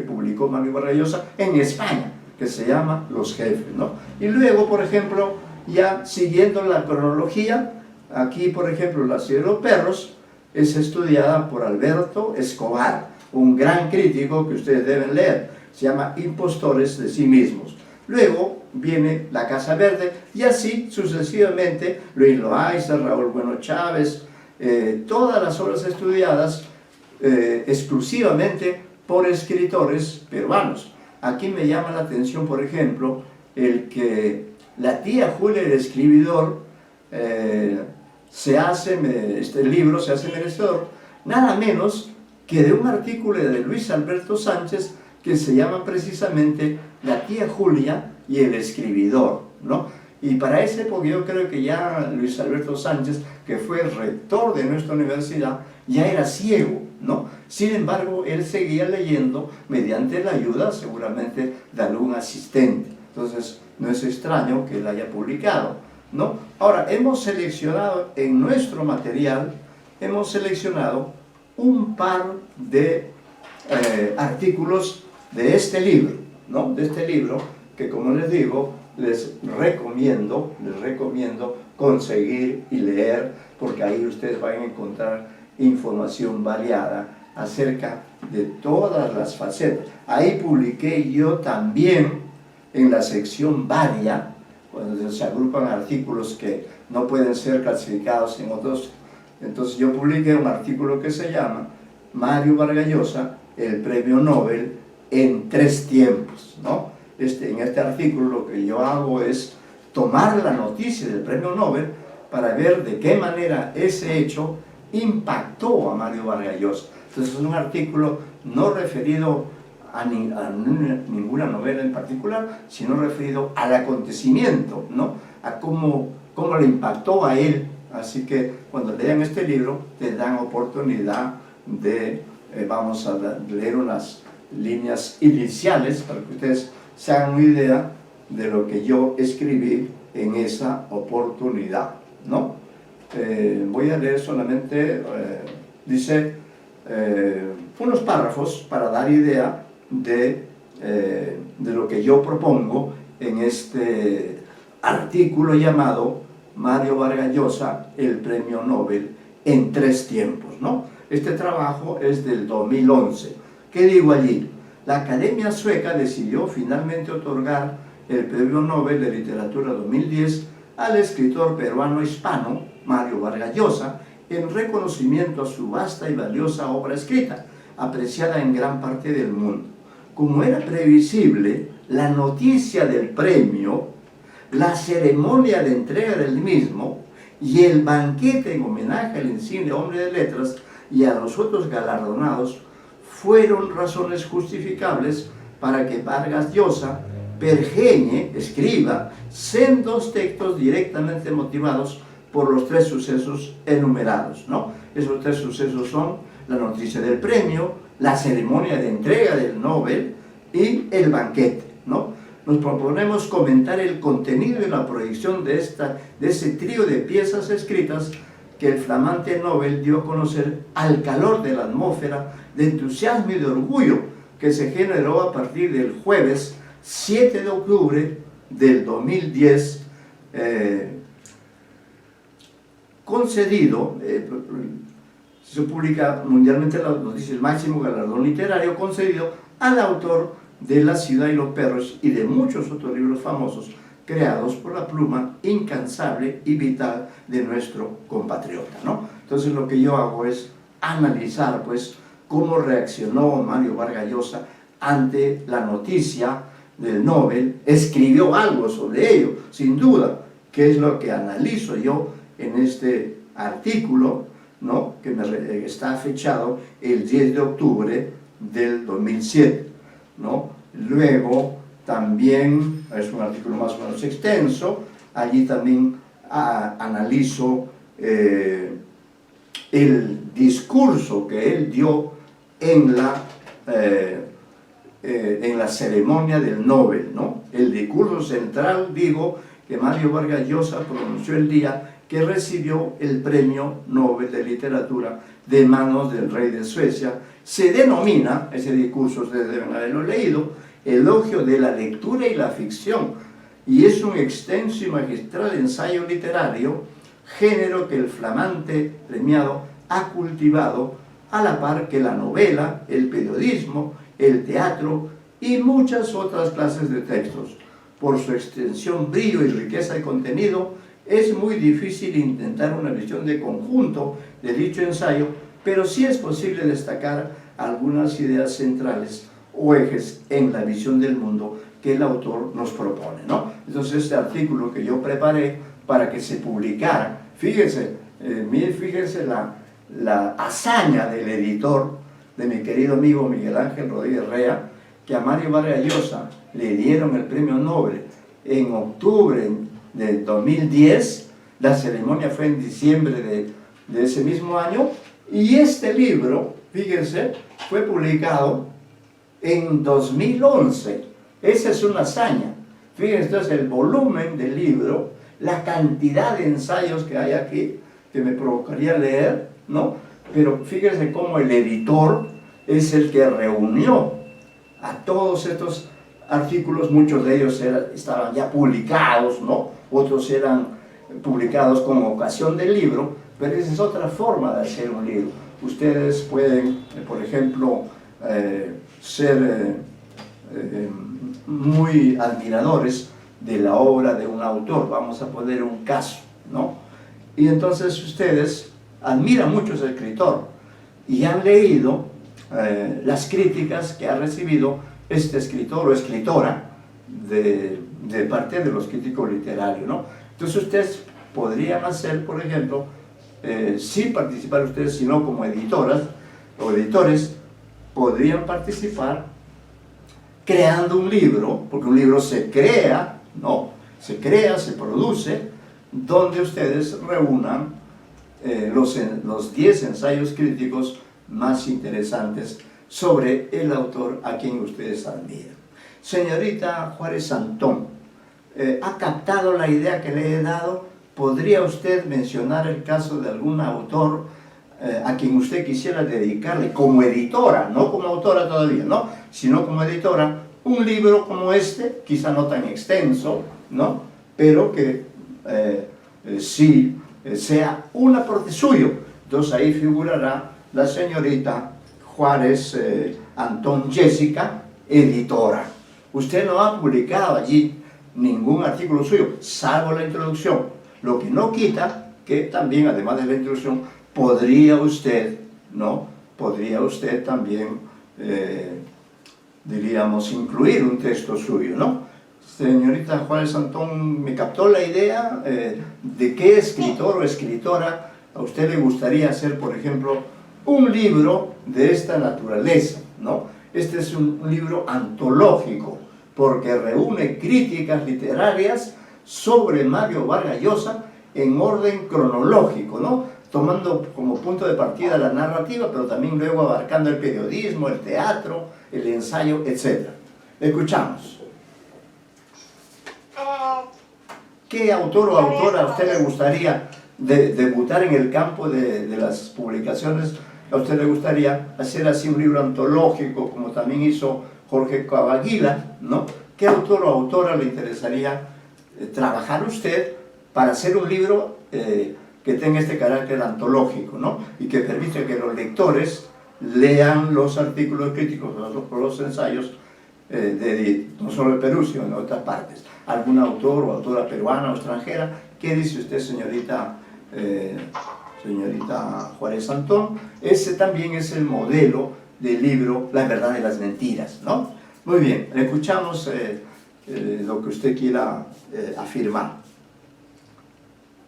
publicó Mario Vargas Llosa en España, que se llama Los Jefes, ¿no? Y luego, por ejemplo, ya siguiendo la cronología, aquí, por ejemplo, La ciudad de los perros es estudiada por Alberto Escobar, un gran crítico que ustedes deben leer, se llama Impostores de sí mismos. Luego viene La Casa Verde, y así sucesivamente, Luis Loaiza, Raúl Bueno Chávez, todas las obras estudiadas exclusivamente por escritores peruanos. Aquí me llama la atención, por ejemplo, el que la tía Julia, el escribidor, este libro se hace merecedor nada menos que de un artículo de Luis Alberto Sánchez que se llama precisamente La tía Julia y el escribidor, ¿no? Y para ese época yo creo que ya Luis Alberto Sánchez, que fue el rector de nuestra universidad, ya era ciego, ¿no? Sin embargo, él seguía leyendo mediante la ayuda seguramente de algún asistente. Entonces, no es extraño que él haya publicado, ¿no? Ahora, hemos seleccionado en nuestro material, hemos seleccionado un par de artículos de este libro, ¿no? De este libro que, como les digo, les recomiendo conseguir y leer, porque ahí ustedes van a encontrar información variada acerca de todas las facetas. Ahí publiqué yo también en la sección varia, cuando se agrupan artículos que no pueden ser clasificados en otros Entonces yo publiqué un artículo que se llama Mario Vargas Llosa, el premio Nobel en 3 tiempos, ¿no? En este artículo lo que yo hago es tomar la noticia del premio Nobel para ver de qué manera ese hecho impactó a Mario Vargas Llosa. Entonces es un artículo no referido a ninguna novela en particular, sino referido al acontecimiento, ¿no? A cómo le impactó a él. Así que cuando lean este libro tendrán oportunidad de, vamos a leer unas líneas iniciales para que ustedes se hagan una idea de lo que yo escribí en esa oportunidad, ¿no? Voy a leer solamente, dice, unos párrafos para dar idea de lo que yo propongo en este artículo llamado Mario Vargas Llosa, el premio Nobel en 3 tiempos, ¿no? Este trabajo es del 2011. ¿Qué digo allí? La Academia Sueca decidió finalmente otorgar el premio Nobel de Literatura 2010 al escritor peruano hispano Mario Vargas Llosa en reconocimiento a su vasta y valiosa obra escrita, apreciada en gran parte del mundo. Como era previsible, la noticia del premio, la ceremonia de entrega del mismo y el banquete en homenaje al insigne hombre de letras y a los otros galardonados fueron razones justificables para que Vargas Llosa pergeñe, escriba, sendos textos directamente motivados por los 3 sucesos enumerados, ¿no? Esos 3 sucesos son la noticia del premio, la ceremonia de entrega del Nobel y el banquete, ¿no? Nos proponemos comentar el contenido y la proyección de ese trío de piezas escritas que el flamante Nobel dio a conocer al calor de la atmósfera de entusiasmo y de orgullo que se generó a partir del jueves 7 de octubre del 2010, concedido, se publica mundialmente la noticia, el máximo galardón literario concedido al autor de La ciudad y los perros y de muchos otros libros famosos creados por la pluma incansable y vital de nuestro compatriota, ¿no? Entonces lo que yo hago es analizar, pues, cómo reaccionó Mario Vargas Llosa ante la noticia del Nobel. Escribió algo sobre ello, sin duda, que es lo que analizo yo en este artículo, ¿no? Que está fechado el 10 de octubre del 2007, ¿no? Luego también, es un artículo más o menos extenso, allí también analizo el discurso que él dio en la ceremonia del Nobel, ¿no? El discurso central, digo, que Mario Vargas Llosa pronunció el día que recibió el premio Nobel de Literatura de manos del rey de Suecia. Se denomina, ese discurso ustedes deben haberlo leído, Elogio de la lectura y la ficción, y es un extenso y magistral ensayo literario, género que el flamante premiado ha cultivado a la par que la novela, el periodismo, el teatro y muchas otras clases de textos. Por su extensión, brillo y riqueza de contenido, es muy difícil intentar una visión de conjunto de dicho ensayo, pero sí es posible destacar algunas ideas centrales o ejes en la visión del mundo que el autor nos propone, ¿no? Entonces este artículo que yo preparé para que se publicara, fíjense la hazaña del editor, de mi querido amigo Miguel Ángel Rodríguez Rea, que a Mario Vargas Llosa le dieron el premio Nobel en octubre de 2010, la ceremonia fue en diciembre de ese mismo año, y este libro, fíjense, fue publicado en 2011. Esa es una hazaña. Fíjense entonces el volumen del libro, la cantidad de ensayos que hay aquí, que me provocaría leer, ¿no? Pero fíjense cómo el editor es el que reunió a todos estos artículos. Muchos de ellos estaban ya publicados, ¿no? Otros eran publicados con ocasión del libro, pero esa es otra forma de hacer un libro. Ustedes pueden, por ejemplo, ser muy admiradores de la obra de un autor. Vamos a poner un caso, ¿no? Y entonces ustedes admira mucho a ese escritor y han leído las críticas que ha recibido este escritor o escritora de parte de los críticos literarios, ¿no? Entonces ustedes podrían hacer, por ejemplo, sí participar ustedes, sino como editoras o editores, podrían participar creando un libro, porque un libro se crea, ¿no? Se crea, se produce, donde ustedes reúnan los 10 ensayos críticos más interesantes sobre el autor a quien ustedes admiran. Señorita Juárez Antón, ¿ha captado la idea que le he dado? ¿Podría usted mencionar el caso de algún autor a quien usted quisiera dedicarle como editora, no como autora todavía, ¿no? Sino como editora, un libro como este, quizá no tan extenso, ¿no? Pero que sí sea un aporte suyo? Entonces ahí figurará la señorita Juárez Antón Jessica, editora. Usted no ha publicado allí ningún artículo suyo, salvo la introducción, lo que no quita que también, además de la introducción, podría usted, ¿no? Podría usted también, diríamos, incluir un texto suyo, ¿no? Señorita Juárez Antón, ¿me captó la idea de qué escritor o escritora a usted le gustaría hacer, por ejemplo, un libro de esta naturaleza, ¿no? Este es un libro antológico, porque reúne críticas literarias sobre Mario Vargas Llosa en orden cronológico, ¿no? Tomando como punto de partida la narrativa, pero también luego abarcando el periodismo, el teatro, el ensayo, etc. Escuchamos. ¿Qué autor o autora a usted le gustaría debutar en el campo de las publicaciones? ¿A usted le gustaría hacer así un libro antológico, como también hizo Jorge Coahuila, ¿no? ¿Qué autor o autora le interesaría trabajar usted para hacer un libro que tenga este carácter antológico, ¿no? Y que permita que los lectores lean los artículos críticos, los ensayos, no solo de Perú, sino de otras partes? ¿Algún autor o autora peruana o extranjera? ¿Qué dice usted, señorita Juárez Antón? Ese también es el modelo del libro La verdad de las mentiras, ¿no? Muy bien, escuchamos lo que usted quiera afirmar.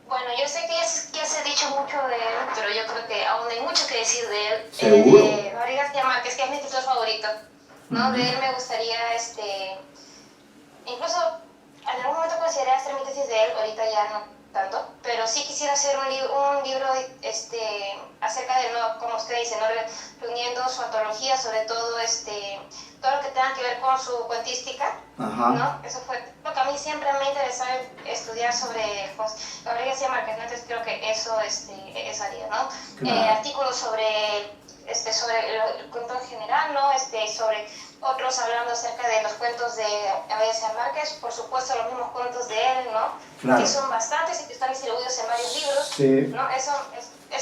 Bueno, yo sé que ya se ha dicho mucho de él, pero yo creo que aún hay mucho que decir de él. ¿Seguro? Gabriel García Márquez, que es mi escritor favorito, ¿no? De él me gustaría, incluso en algún momento consideré hacer mi tesis de él, ahorita ya no tanto, pero sí quisiera hacer un libro acerca de, ¿no? Como usted dice, ¿no? Reuniendo su antología, sobre todo todo lo que tenga que ver con su cuentística. Ajá. ¿No? Eso fue lo que a mí siempre me interesaba estudiar sobre Gabriel García Márquez, ¿no? Entonces creo que eso haría, ¿no? Claro. Artículos sobre el cuento en general, ¿no? Sobre otros hablando acerca de los cuentos de Gabriel García Márquez, por supuesto los mismos cuentos de él, ¿no? Claro. Que son bastantes y que están distribuidos en varios libros, Sí. ¿no? Eso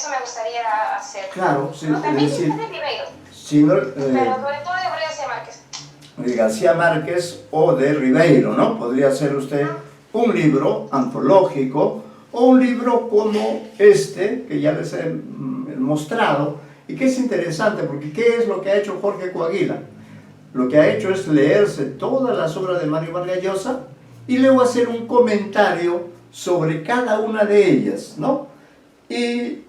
me gustaría hacer. Claro, sí, ¿no? También es decir, de Ribeiro, pero pero sobre todo de Gabriel García Márquez. de García Márquez o de Ribeiro, ¿no? Podría hacer usted un libro antológico o un libro como este, que ya les he mostrado, y que es interesante, porque ¿qué es lo que ha hecho Jorge Coahuila? Lo que ha hecho es leerse todas las obras de Mario Vargas Llosa y luego hacer un comentario sobre cada una de ellas, ¿no? Y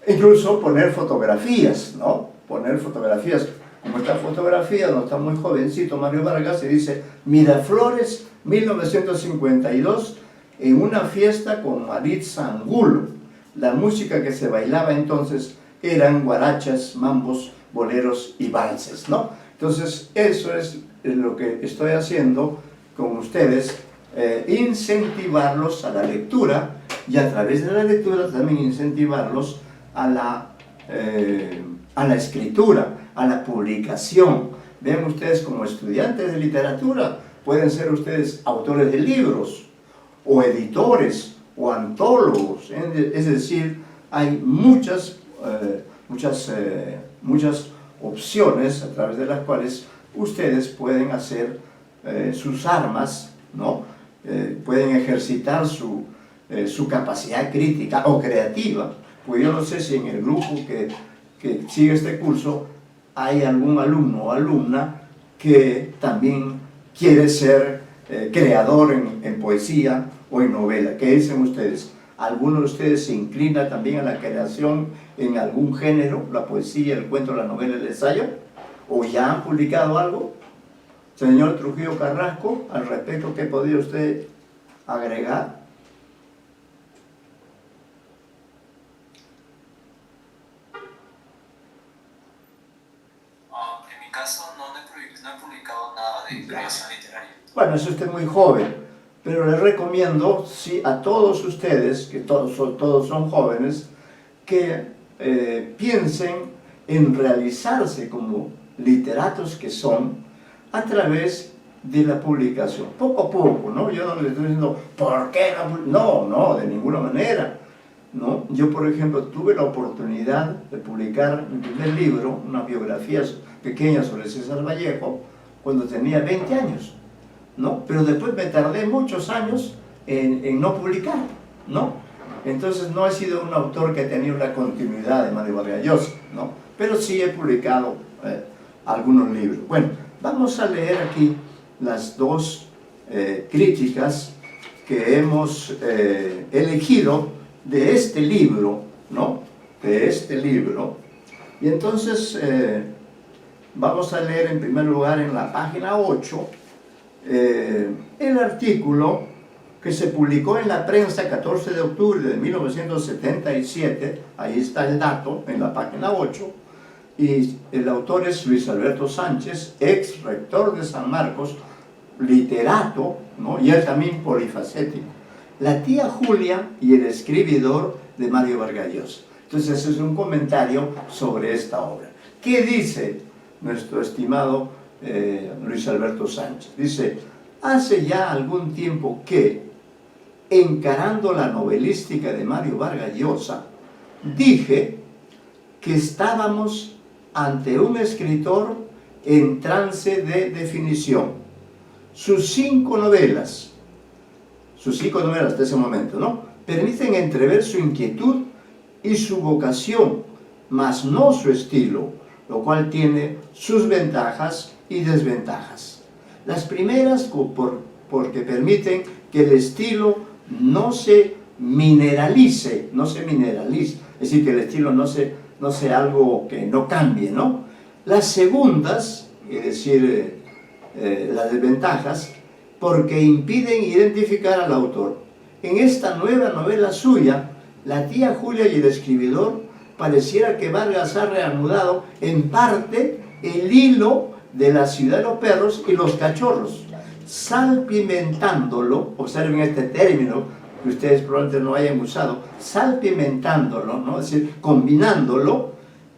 incluso poner fotografías, ¿no? Poner fotografías, como esta fotografía, donde está muy jovencito Mario Vargas, y dice Miraflores, 1952, en una fiesta con Maritza Angulo. La música que se bailaba entonces eran guarachas, mambos, boleros y valses, ¿no? Entonces, eso es lo que estoy haciendo con ustedes, incentivarlos a la lectura, y a través de la lectura también incentivarlos a la escritura, a la publicación. Vean ustedes, como estudiantes de literatura, pueden ser ustedes autores de libros, o editores, o antólogos, es decir, hay muchas opciones a través de las cuales ustedes pueden hacer sus armas, ¿no? Pueden ejercitar su su capacidad crítica o creativa. Pues yo no sé si en el grupo que sigue este curso hay algún alumno o alumna que también quiere ser creador en poesía o en novela. ¿Qué dicen ustedes? ¿Alguno de ustedes se inclina también a la creación en algún género, la poesía, el cuento, la novela, el ensayo? ¿O ya han publicado algo? Señor Trujillo Carrasco, al respecto, ¿qué podría usted agregar? En mi caso no he publicado nada de creación literaria. Bueno, es usted muy joven, pero le recomiendo sí, a todos ustedes, que todos son jóvenes, que piensen en realizarse como literatos que son a través de la publicación, poco a poco, ¿no? Yo no le estoy diciendo, ¿por qué no, de ninguna manera, ¿no? Yo, por ejemplo, tuve la oportunidad de publicar mi primer libro, una biografía pequeña sobre César Vallejo, cuando tenía 20 años, ¿no? Pero después me tardé muchos años en no publicar, ¿no? Entonces no he sido un autor que ha tenido la continuidad de Mario Vargas Llosa, ¿no? Pero sí he publicado algunos libros. Bueno, vamos a leer aquí las dos críticas que hemos elegido de este libro, ¿no? De este libro. Y entonces vamos a leer en primer lugar en la página 8 el artículo que se publicó en la prensa 14 de octubre de 1977, ahí está el dato en la página 8, y el autor es Luis Alberto Sánchez, ex rector de San Marcos, literato, ¿no? Y él también polifacético. La tía Julia y el escribidor de Mario Vargas Llosa. Entonces ese es un comentario sobre esta obra. ¿Qué dice nuestro estimado Luis Alberto Sánchez? Dice, hace ya algún tiempo que, encarando la novelística de Mario Vargas Llosa, dije que estábamos ante un escritor en trance de definición. Sus cinco novelas hasta ese momento, ¿no?, permiten entrever su inquietud y su vocación, mas no su estilo, lo cual tiene sus ventajas y desventajas. Las primeras porque permiten que el estilo no se mineralice, es decir, que el estilo no sea algo que no cambie, ¿no? Las segundas, es decir, las desventajas, porque impiden identificar al autor. En esta nueva novela suya, La tía Julia y el escribidor, pareciera que Vargas ha reanudado en parte el hilo de La ciudad de los perros y los cachorros, salpimentándolo, observen este término que ustedes probablemente no hayan usado, salpimentándolo, ¿no?, es decir, combinándolo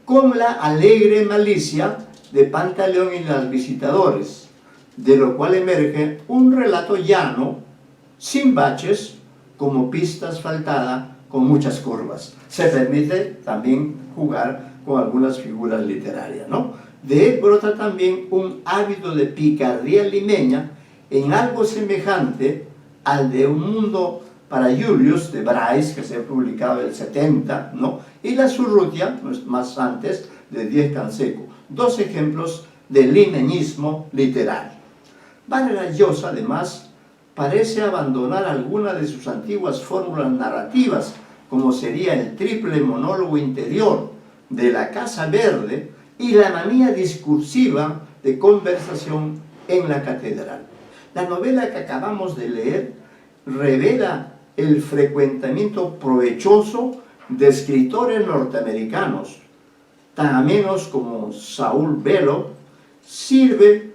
con la alegre malicia de Pantaleón y los visitadores, de lo cual emerge un relato llano, sin baches, como pista asfaltada, con muchas curvas. Se permite también jugar con algunas figuras literarias, ¿no? De él brota también un hábito de picardía limeña en algo semejante al de Un mundo para Julius de Bryce, que se ha publicado en el 70, ¿no?, y La Surrutia, más antes, de Díez Canseco. Dos ejemplos de limeñismo literario. Vargas Llosa, además, parece abandonar alguna de sus antiguas fórmulas narrativas, como sería el triple monólogo interior de La Casa Verde y la manía discursiva de conversación en la catedral. La novela que acabamos de leer revela el frecuentamiento provechoso de escritores norteamericanos, tan amenos como Saul Bellow. Sirve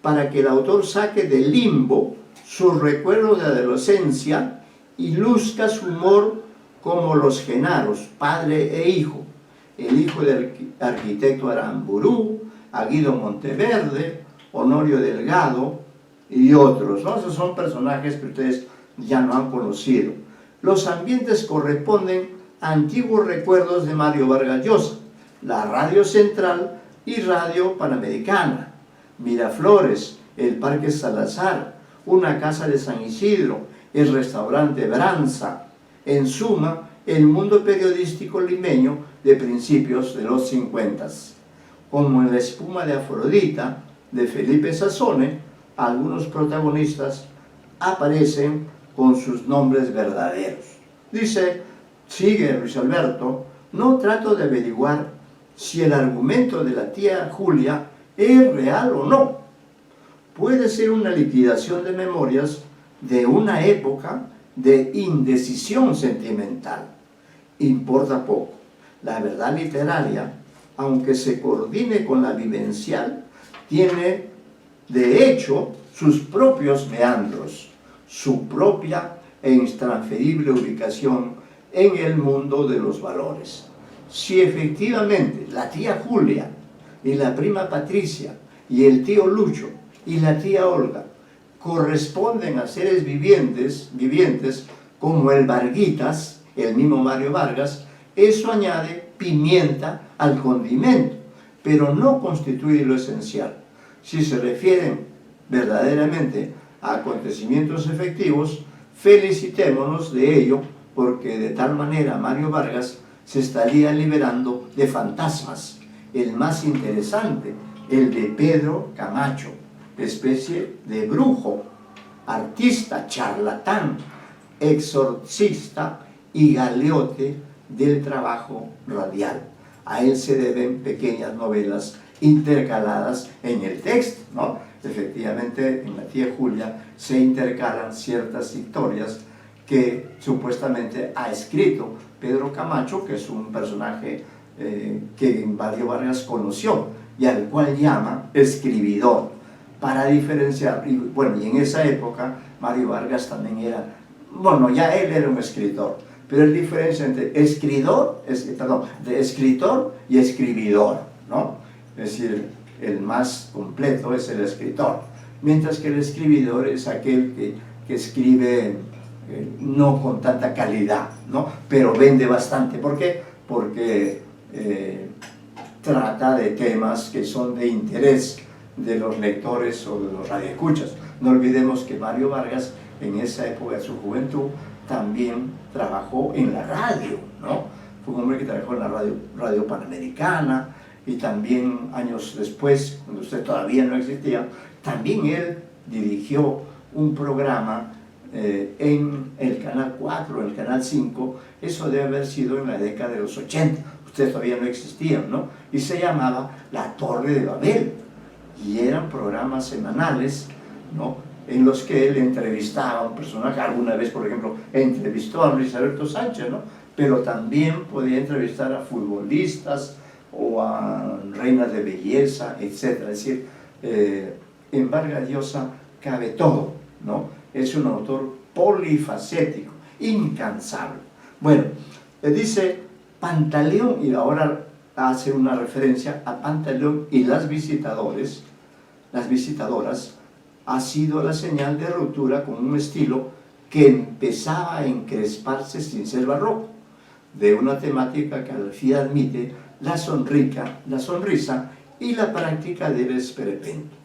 para que el autor saque del limbo sus recuerdos de adolescencia y luzca su humor como los Genaros, padre e hijo, el hijo del arquitecto Aramburú, a Guido Monteverde, Honorio Delgado y otros, ¿no? Esos son personajes que ustedes ya no han conocido. Los ambientes corresponden a antiguos recuerdos de Mario Vargas Llosa, la Radio Central y Radio Panamericana, Miraflores, el Parque Salazar, una casa de San Isidro, el restaurante Branza, en suma, el mundo periodístico limeño de principios de los 50. Como en La espuma de Afrodita, de Felipe Sassone, algunos protagonistas aparecen con sus nombres verdaderos. Dice, sigue Luis Alberto, no trato de averiguar si el argumento de la tía Julia es real o no. Puede ser una liquidación de memorias de una época de indecisión sentimental. Importa poco. La verdad literaria, aunque se coordine con la vivencial, tiene de hecho sus propios meandros, su propia e intransferible ubicación en el mundo de los valores. Si efectivamente la tía Julia y la prima Patricia y el tío Lucho y la tía Olga corresponden a seres vivientes como el Varguitas, el mismo Mario Vargas, eso añade pimienta al condimento, pero no constituye lo esencial. Si se refieren verdaderamente a acontecimientos efectivos, felicitémonos de ello, porque de tal manera Mario Vargas se estaría liberando de fantasmas. El más interesante, el de Pedro Camacho, especie de brujo, artista, charlatán, exorcista y galeote del trabajo radial. A él se deben pequeñas novelas intercaladas en el texto, ¿no? Efectivamente, en la tía Julia se intercalan ciertas historias que supuestamente ha escrito Pedro Camacho, que es un personaje que Mario Vargas conoció y al cual llama escribidor, para diferenciar. Y bueno, y en esa época Mario Vargas también era, bueno, ya él era un escritor, pero el diferencia entre escritor y escribidor, ¿no? Es decir, el más completo es el escritor, mientras que el escribidor es aquel que escribe no con tanta calidad, ¿no? Pero vende bastante. ¿Por qué? Porque trata de temas que son de interés de los lectores o de los radioescuchas. No olvidemos que Mario Vargas, en esa época de su juventud, también trabajó en la radio, ¿no? Fue un hombre que trabajó en la radio Panamericana, y también años después, cuando usted todavía no existía, también él dirigió un programa en el Canal 4, en el Canal 5, eso debe haber sido en la década de los 80, ustedes todavía no existían, ¿no? Y se llamaba La Torre de Babel, y eran programas semanales, ¿no? En los que él entrevistaba a un personaje. Alguna vez, por ejemplo, entrevistó a Luis Alberto Sánchez, ¿no? Pero también podía entrevistar a futbolistas o a reinas de belleza, etc. Es decir, en Vargas Llosa cabe todo, ¿no? Es un autor polifacético, incansable. Bueno, dice Pantaleón, y ahora hace una referencia a Pantaleón y las visitadoras, ha sido la señal de ruptura con un estilo que empezaba a encresparse sin ser barroco, de una temática que al fin admite la sonrisa y la práctica del esperpento.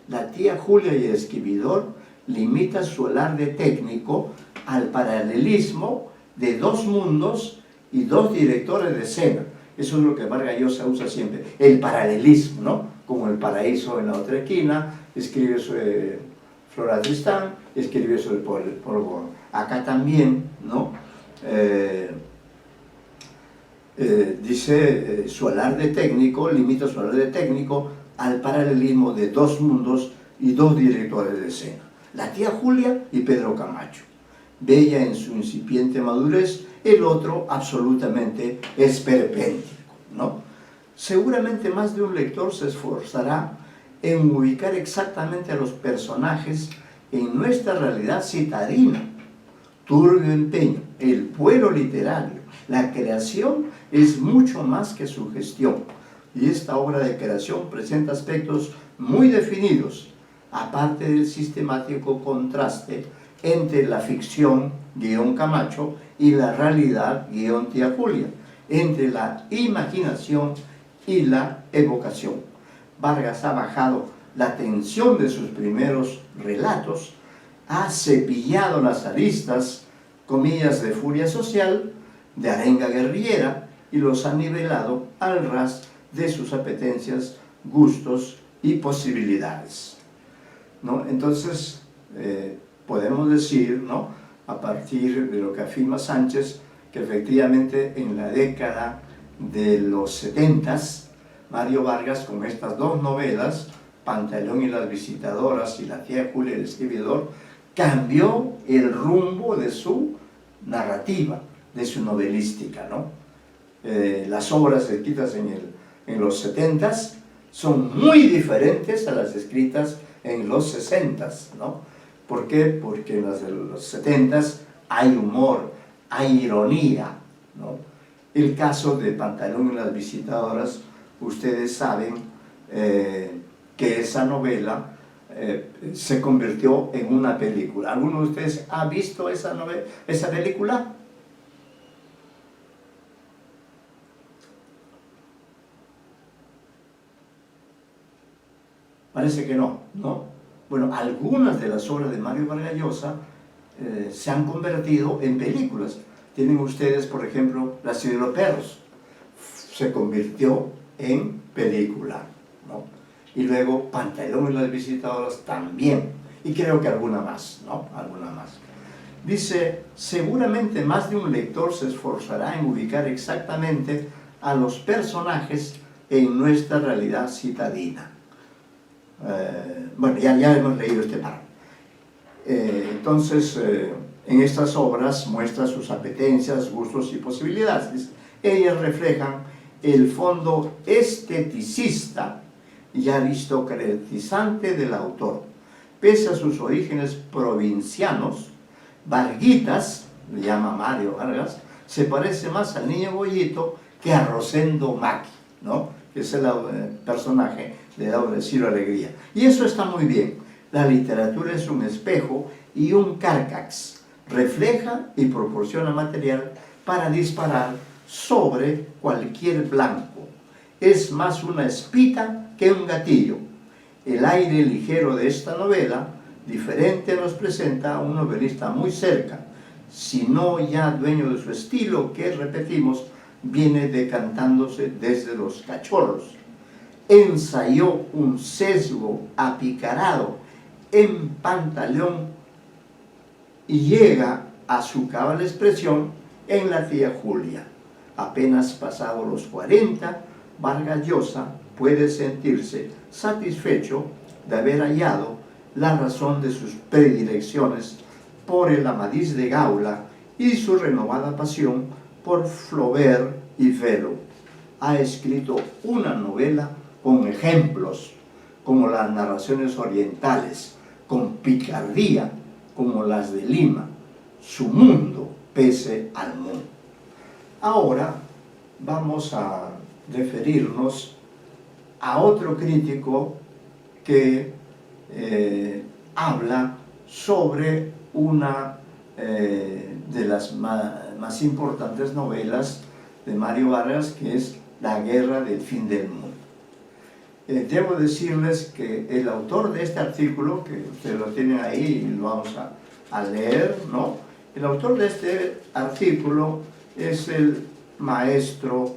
La tía Julia y el escribidor limita su alarde técnico al paralelismo de dos mundos y dos directores de escena. Eso es lo que Vargas Llosa usa siempre, el paralelismo, ¿no? Como El paraíso en la otra esquina, escribe sobre Flora Tristán, escribe sobre el polvo. Acá también, ¿no? Dice su alarde técnico, limita su alarde técnico al paralelismo de dos mundos y dos directores de escena, la tía Julia y Pedro Camacho. Bella en su incipiente madurez, el otro absolutamente esperpéntico, ¿no? Seguramente más de un lector se esforzará en ubicar exactamente a los personajes en nuestra realidad citadina. Turbio empeño, el pueblo literario, la creación es mucho más que su gestión, y esta obra de creación presenta aspectos muy definidos, aparte del sistemático contraste entre la ficción, guión Camacho, y la realidad, guión tía Julia, entre la imaginación y la evocación. Vargas ha bajado la tensión de sus primeros relatos, ha cepillado las aristas comillas de furia social, de arenga guerrillera, y los ha nivelado al ras de sus apetencias, gustos y posibilidades, ¿no? Entonces, podemos decir, ¿no?, a partir de lo que afirma Sánchez, que efectivamente en la década de los 70s, Mario Vargas, con estas dos novelas, Pantaleón y las visitadoras y La tía Julia el escribidor, cambió el rumbo de su narrativa, de su novelística, ¿no? Las obras escritas en los 70s son muy diferentes a las escritas en los 60s, ¿no? ¿Por qué? Porque en las de los 70s hay humor, hay ironía, ¿no? El caso de Pantaleón y las visitadoras, ustedes saben que esa novela se convirtió en una película. ¿Alguno de ustedes ha visto esa película? Parece que no, ¿no? Bueno, algunas de las obras de Mario Vargas Llosa se han convertido en películas. Tienen ustedes, por ejemplo, La ciudad de los perros. Se convirtió en película, ¿no? Y luego Pantaleón y las visitadoras también. Y creo que alguna más, ¿no? Alguna más. Dice, seguramente más de un lector se esforzará en ubicar exactamente a los personajes en nuestra realidad citadina. Bueno, ya hemos leído este párrafo. Entonces, en estas obras muestra sus apetencias, gustos y posibilidades. Ellas reflejan el fondo esteticista y aristocratizante del autor. Pese a sus orígenes provincianos, Varguitas, le llama Mario Vargas, se parece más al niño Goyito que a Rosendo Maki, ¿no?, que es el personaje de la obra de Ciro Alegría. Y eso está muy bien. La literatura es un espejo y un cárcax. Refleja y proporciona material para disparar sobre cualquier blanco. Es más una espita que un gatillo. El aire ligero de esta novela, diferente, nos presenta a un novelista muy cerca, si no ya dueño de su estilo, que, repetimos, viene decantándose desde los cachorros. Ensayó un sesgo apicarado en Pantaleón y llega a su cabal expresión en La tía Julia. Apenas pasados los 40, Vargas Llosa puede sentirse satisfecho de haber hallado la razón de sus predilecciones por el Amadís de Gaula y su renovada pasión por Flaubert y Velo. Ha escrito una novela con ejemplos, como las narraciones orientales, con picardía, como las de Lima, su mundo pese al mundo. Ahora vamos a referirnos a otro crítico que habla sobre una de las más importantes novelas de Mario Vargas, que es La guerra del fin del mundo. Debo decirles que el autor de este artículo, que ustedes lo tienen ahí y lo vamos a leer, ¿no? El autor de este artículo es el maestro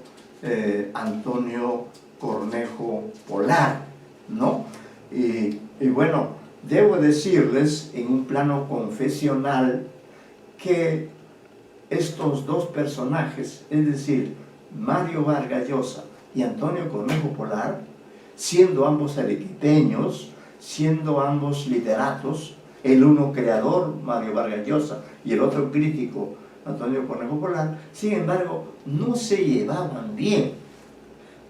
Antonio Cornejo Polar, ¿no? Y bueno, debo decirles en un plano confesional que estos dos personajes, es decir, Mario Vargas Llosa y Antonio Cornejo Polar, siendo ambos arequipeños, siendo ambos literatos, el uno creador, Mario Vargas Llosa, y el otro crítico, Antonio Cornejo Polar, sin embargo, no se llevaban bien.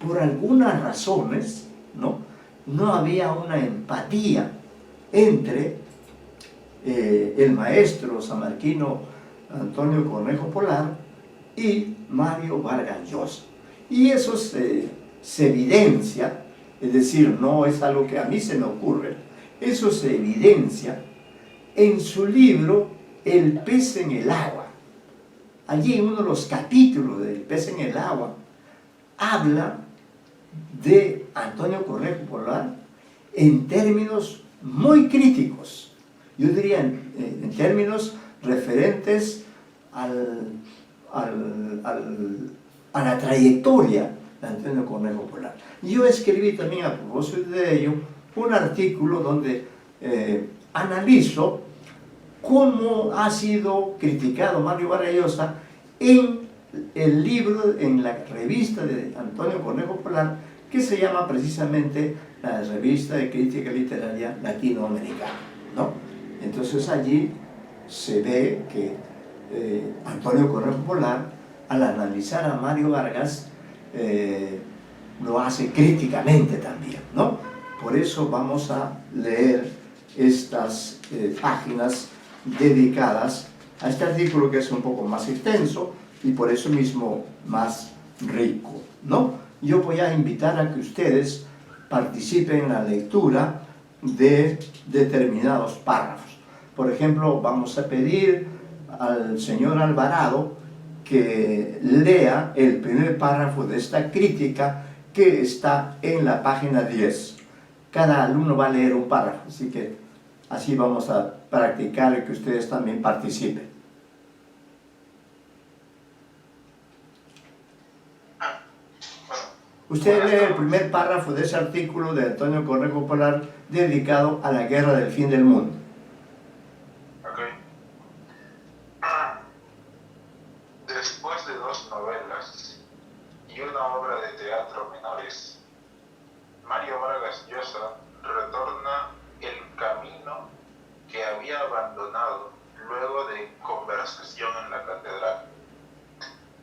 Por algunas razones, ¿no? No había una empatía entre el maestro samarquino Antonio Cornejo Polar y Mario Vargas Llosa. Y eso se evidencia, es decir, no es algo que a mí se me ocurre, eso se evidencia en su libro El pez en el agua. Allí en uno de los capítulos del pez en el agua habla de Antonio Cornejo Polar en términos muy críticos, yo diría en términos referentes a la trayectoria de Antonio Cornejo Polar. Yo escribí también a propósito de ello un artículo donde analizo cómo ha sido criticado Mario Vargas Llosa en el libro, en la revista de Antonio Cornejo Polar, que se llama precisamente la Revista de Crítica Literaria Latinoamericana, ¿no? Entonces allí se ve que Antonio Cornejo Polar, al analizar a Mario Vargas, lo hace críticamente también, ¿no? Por eso vamos a leer estas páginas dedicadas a este artículo, que es un poco más extenso y por eso mismo más rico, ¿no? Yo voy a invitar a que ustedes participen en la lectura de determinados párrafos. Por ejemplo, vamos a pedir al señor Alvarado que lea el primer párrafo de esta crítica que está en la página 10. Cada alumno va a leer un párrafo, así que así vamos a practicar y que ustedes también participen. Usted lee el primer párrafo de ese artículo de Antonio Cornejo Polar dedicado a la guerra del fin del mundo. Después de 2 novelas y una obra de teatro menores, Mario Vargas Llosa retorna el camino que había abandonado luego de Conversación en la Catedral,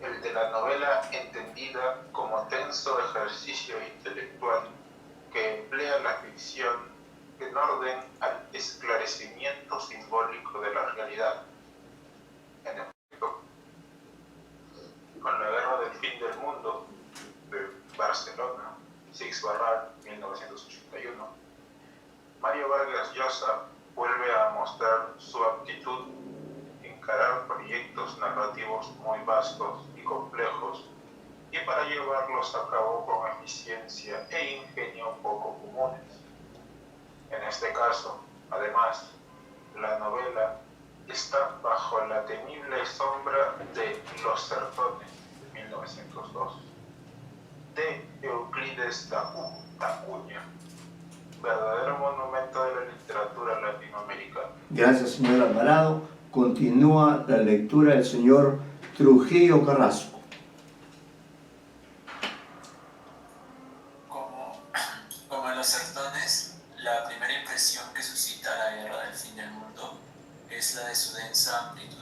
el de la novela entendida como tenso ejercicio intelectual que emplea la ficción en orden al esclarecimiento simbólico de la realidad. En efecto, con la guerra del fin del mundo de Barcelona, Six Barral, 1981, Mario Vargas Llosa vuelve a mostrar su aptitud en encarar proyectos narrativos muy vastos y complejos y para llevarlos a cabo con eficiencia e ingenio poco comunes. En este caso, además, la novela está bajo la temible sombra de Los Sertones, de 1902, de Euclides da Cunha, verdadero monumento de la literatura latinoamericana. Gracias, señor Alvarado. Continúa la lectura del señor Trujillo Carrasco. Como en Los Sertones, la primera impresión que suscita la guerra del fin del mundo es la de su densa amplitud.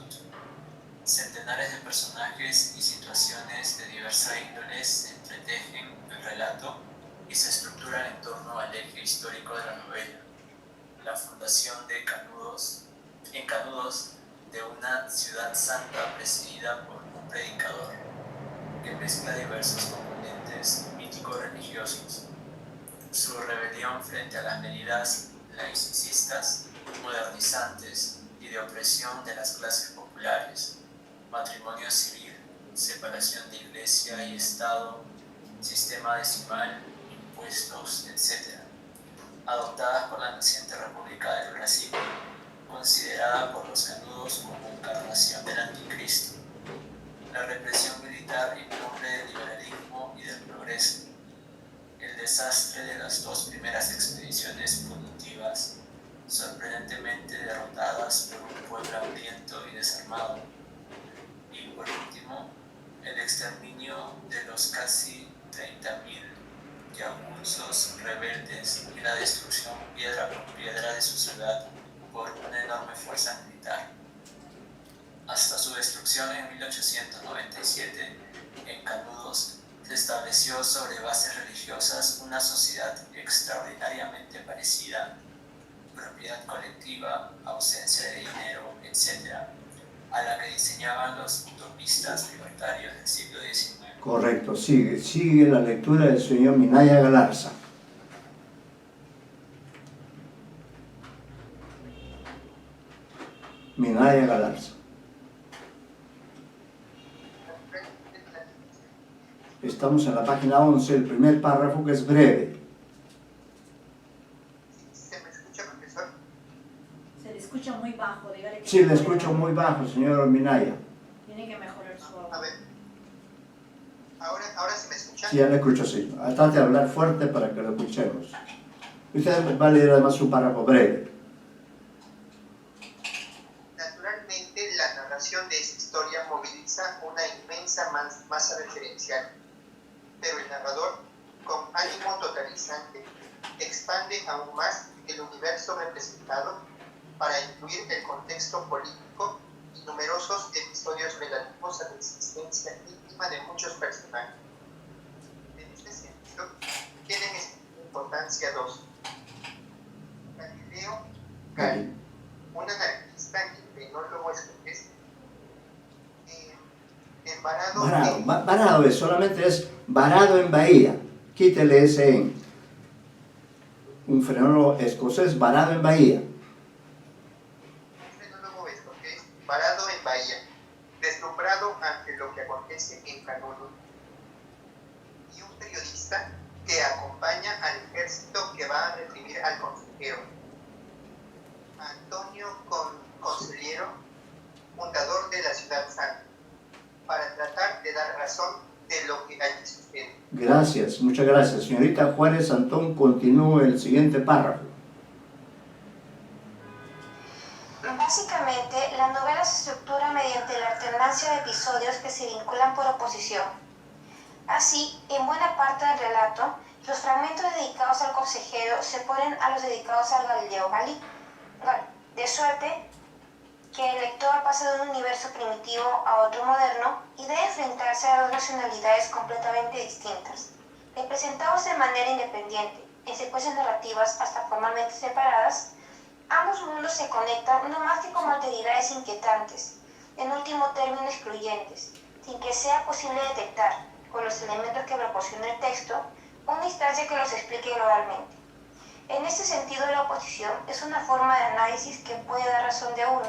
Centenares de personajes y situaciones de diversa índole entretejen el relato y se estructuran en torno al eje histórico de la novela, la fundación de Canudos de una ciudad santa presidida por un predicador que mezcla diversos componentes mítico-religiosos, su rebelión frente a las medidas laicistas, modernizantes y de opresión de las clases populares, matrimonio civil, separación de iglesia y Estado, sistema decimal, impuestos, etc., adoptadas por la naciente República del Brasil, considerada por los canudos como encarnación del anticristo, la represión militar en nombre del liberalismo y del progreso, el desastre de las dos primeras expediciones punitivas, sorprendentemente derrotadas por un pueblo hambriento y desarmado, y por último, el exterminio de los casi 30.000 yaguzos rebeldes y la destrucción piedra por piedra de su ciudad por una enorme fuerza militar. Hasta su destrucción en 1897, en Canudos se estableció sobre bases religiosas una sociedad extraordinariamente parecida, propiedad colectiva, ausencia de dinero, etc., a la que diseñaban los utopistas libertarios del siglo XIX. Correcto, sigue la lectura del señor Minaya Galarza. Minaya Galarza. Estamos en la página 11, el primer párrafo, que es breve. ¿Se me escucha, profesor? Se le escucha muy bajo, dígale que... Sí, le escucho muy bajo, señor Minaya. Ahora sí me escuchan. Sí, ya lo escucho, sí. Trate de hablar fuerte para que lo escuchemos. Usted va a leer además un párrafo breve. Naturalmente, la narración de esta historia moviliza una inmensa masa referencial, pero el narrador, con ánimo totalizante, expande aún más el universo representado para incluir el contexto político y numerosos episodios relativos a la existencia íntima de muchos personajes. En este sentido, tienen importancia dos. Galileo Galilei, un anarquista y tecnólogo escocés, Varado solamente es varado en Bahía. Quítele ese en. Un fenómeno escocés varado en Bahía. Un fenómeno escocés varado en Bahía, deslumbrado ante lo que acontece en Canudo. Y un periodista que acompaña al ejército que va a reprimir al consejero. Antonio Consigliero, fundador de la Ciudad Santa, para tratar de dar razón de lo que allí sucede. Gracias, muchas gracias. Señorita Juárez Antón, continúe el siguiente párrafo. Básicamente, la novela se estructura mediante la alternancia de episodios que se vinculan por oposición. Así, en buena parte del relato, los fragmentos dedicados al consejero se oponen a los dedicados al Galileo Galilei, de suerte que el lector pasa de un universo primitivo a otro moderno y debe enfrentarse a dos nacionalidades completamente distintas, representados de manera independiente, en secuencias narrativas hasta formalmente separadas. Ambos mundos se conectan no más que como alteridades inquietantes, en último término excluyentes, sin que sea posible detectar, con los elementos que proporciona el texto, una instancia que los explique globalmente. En este sentido, la oposición es una forma de análisis que puede dar razón de uno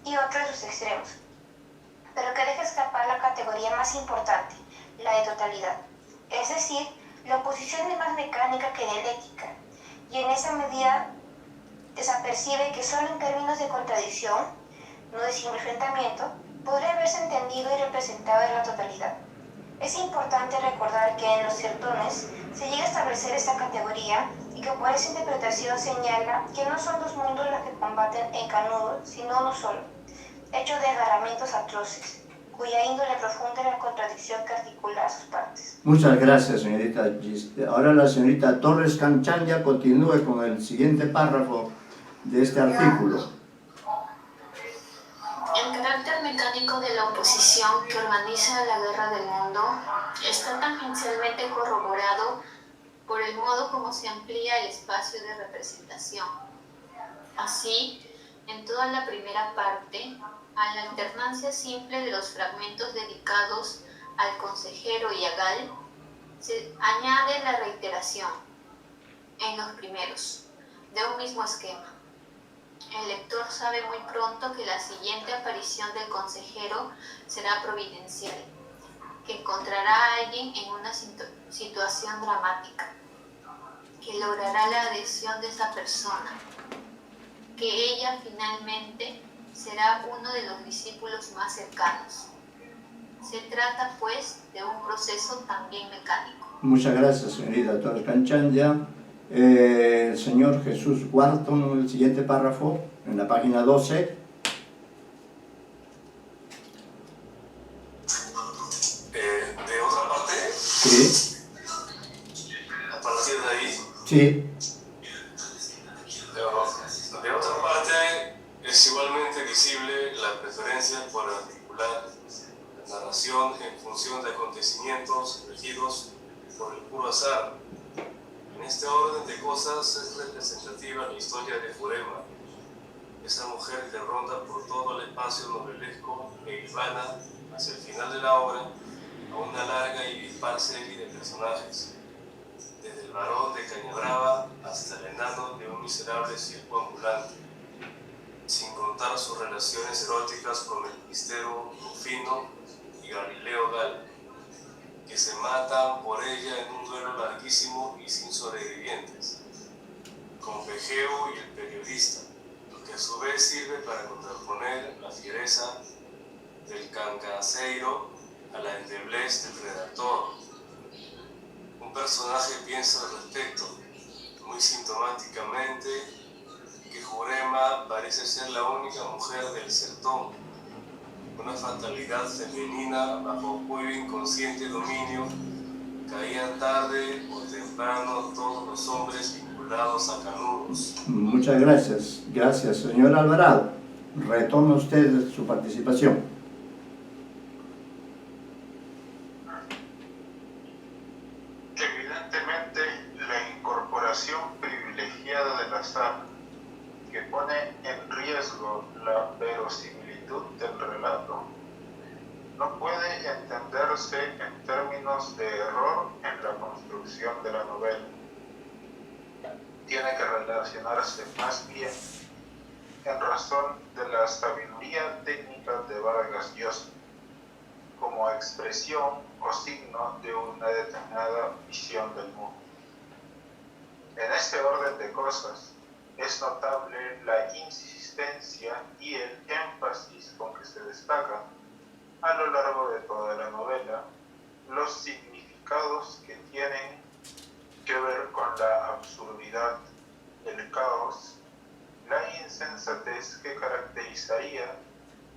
y otro de sus extremos, pero que deja escapar la categoría más importante, la de totalidad. Es decir, la oposición es más mecánica que dialéctica, y en esa medida desapercibe que solo en términos de contradicción, no de simple enfrentamiento, podría haberse entendido y representado en la totalidad. Es importante recordar que en los sertones se llega a establecer esta categoría y que por esa interpretación señala que no son dos mundos los que combaten en Canudo, sino uno solo, hecho de desgarramientos atroces, cuya índole profunda es la contradicción que articula a sus partes. Muchas gracias, señorita Giste. Ahora la señorita Torres Canchanya continúe con el siguiente párrafo de este artículo. El carácter mecánico de la oposición que organiza la guerra del mundo está tangencialmente corroborado por el modo como se amplía el espacio de representación. Así, en toda la primera parte, a la alternancia simple de los fragmentos dedicados al consejero y a Gal, se añade la reiteración, en los primeros, de un mismo esquema. El lector sabe muy pronto que la siguiente aparición del consejero será providencial, que encontrará a alguien en una situación dramática, que logrará la adhesión de esa persona, que ella finalmente será uno de los discípulos más cercanos. Se trata, pues, de un proceso también mecánico. Muchas gracias, señorita Torres Canchanya. El señor Jesús Wharton, el siguiente párrafo, en la página 12. De otra parte, Sí. a partir de ahí, Sí. de otra parte, es igualmente visible la preferencia por articular la narración en función de acontecimientos elegidos por el puro azar. En este orden de cosas es representativa la historia de Furema, esa mujer que ronda por todo el espacio novelesco e hilvana hacia el final de la obra a una larga y dispar serie de personajes, desde el varón de Cañabrava hasta el enano de un miserable circo ambulante, sin contar sus relaciones eróticas con el mistero Rufino y Galileo Gal, que se matan por ella en un duelo larguísimo y sin sobrevivientes, con Pegeu y el periodista, lo que a su vez sirve para contraponer la fiereza del cangaceiro a la endeblez del redactor. personaje piensa al respecto? Muy sintomáticamente, que Jurema parece ser la única mujer del sertón, una fatalidad femenina bajo cuyo inconsciente dominio caían tarde o temprano todos los hombres vinculados a Canudos. Muchas gracias. Gracias, señor Alvarado. Retome usted su participación. Evidentemente, la incorporación privilegiada del azar, que pone en riesgo la verosimilitud del relato, no puede entenderse en términos de error en la construcción de la novela. Tiene que relacionarse más bien en razón de la sabiduría técnica de Vargas Llosa, como expresión o signo de una determinada visión del mundo. En este orden de cosas, es notable la insistencia y el énfasis con que se destacan a lo largo de toda la novela los significados que tienen que ver con la absurdidad, el caos, la insensatez que caracterizaría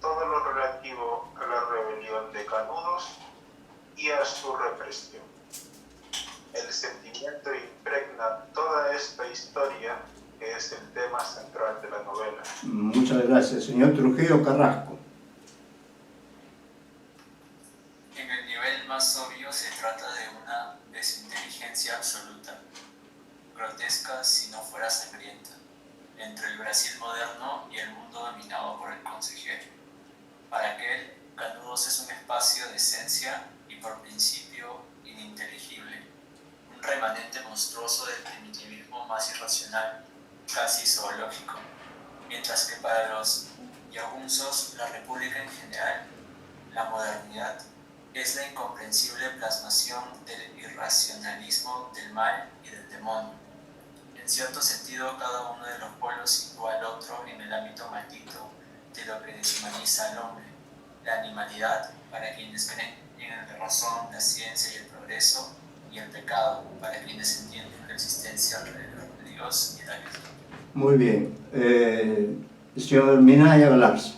todo lo relativo a la rebelión de Canudos y a su represión. El sentimiento impregna toda esta historia, que es el tema central de la novela. Muchas gracias, señor Trujillo Carrasco. En el nivel más obvio se trata de una desinteligencia absoluta, grotesca si no fuera sangrienta, entre el Brasil moderno y el mundo dominado por el consejero. Para aquel, Canudos es un espacio de esencia y por principio ininteligible, un remanente monstruoso del primitivismo más irracional, casi zoológico, mientras que para los yagunzos, la república en general, la modernidad, es la incomprensible plasmación del irracionalismo del mal y del demonio. En cierto sentido, cada uno de los polos sitúa al otro en el ámbito maldito de lo que deshumaniza al hombre, la animalidad para quienes creen en la razón, la ciencia y el progreso, y el pecado para quienes entienden la existencia alrededor de Dios y la virtud. Muy bien. Señor Minaya Galarza.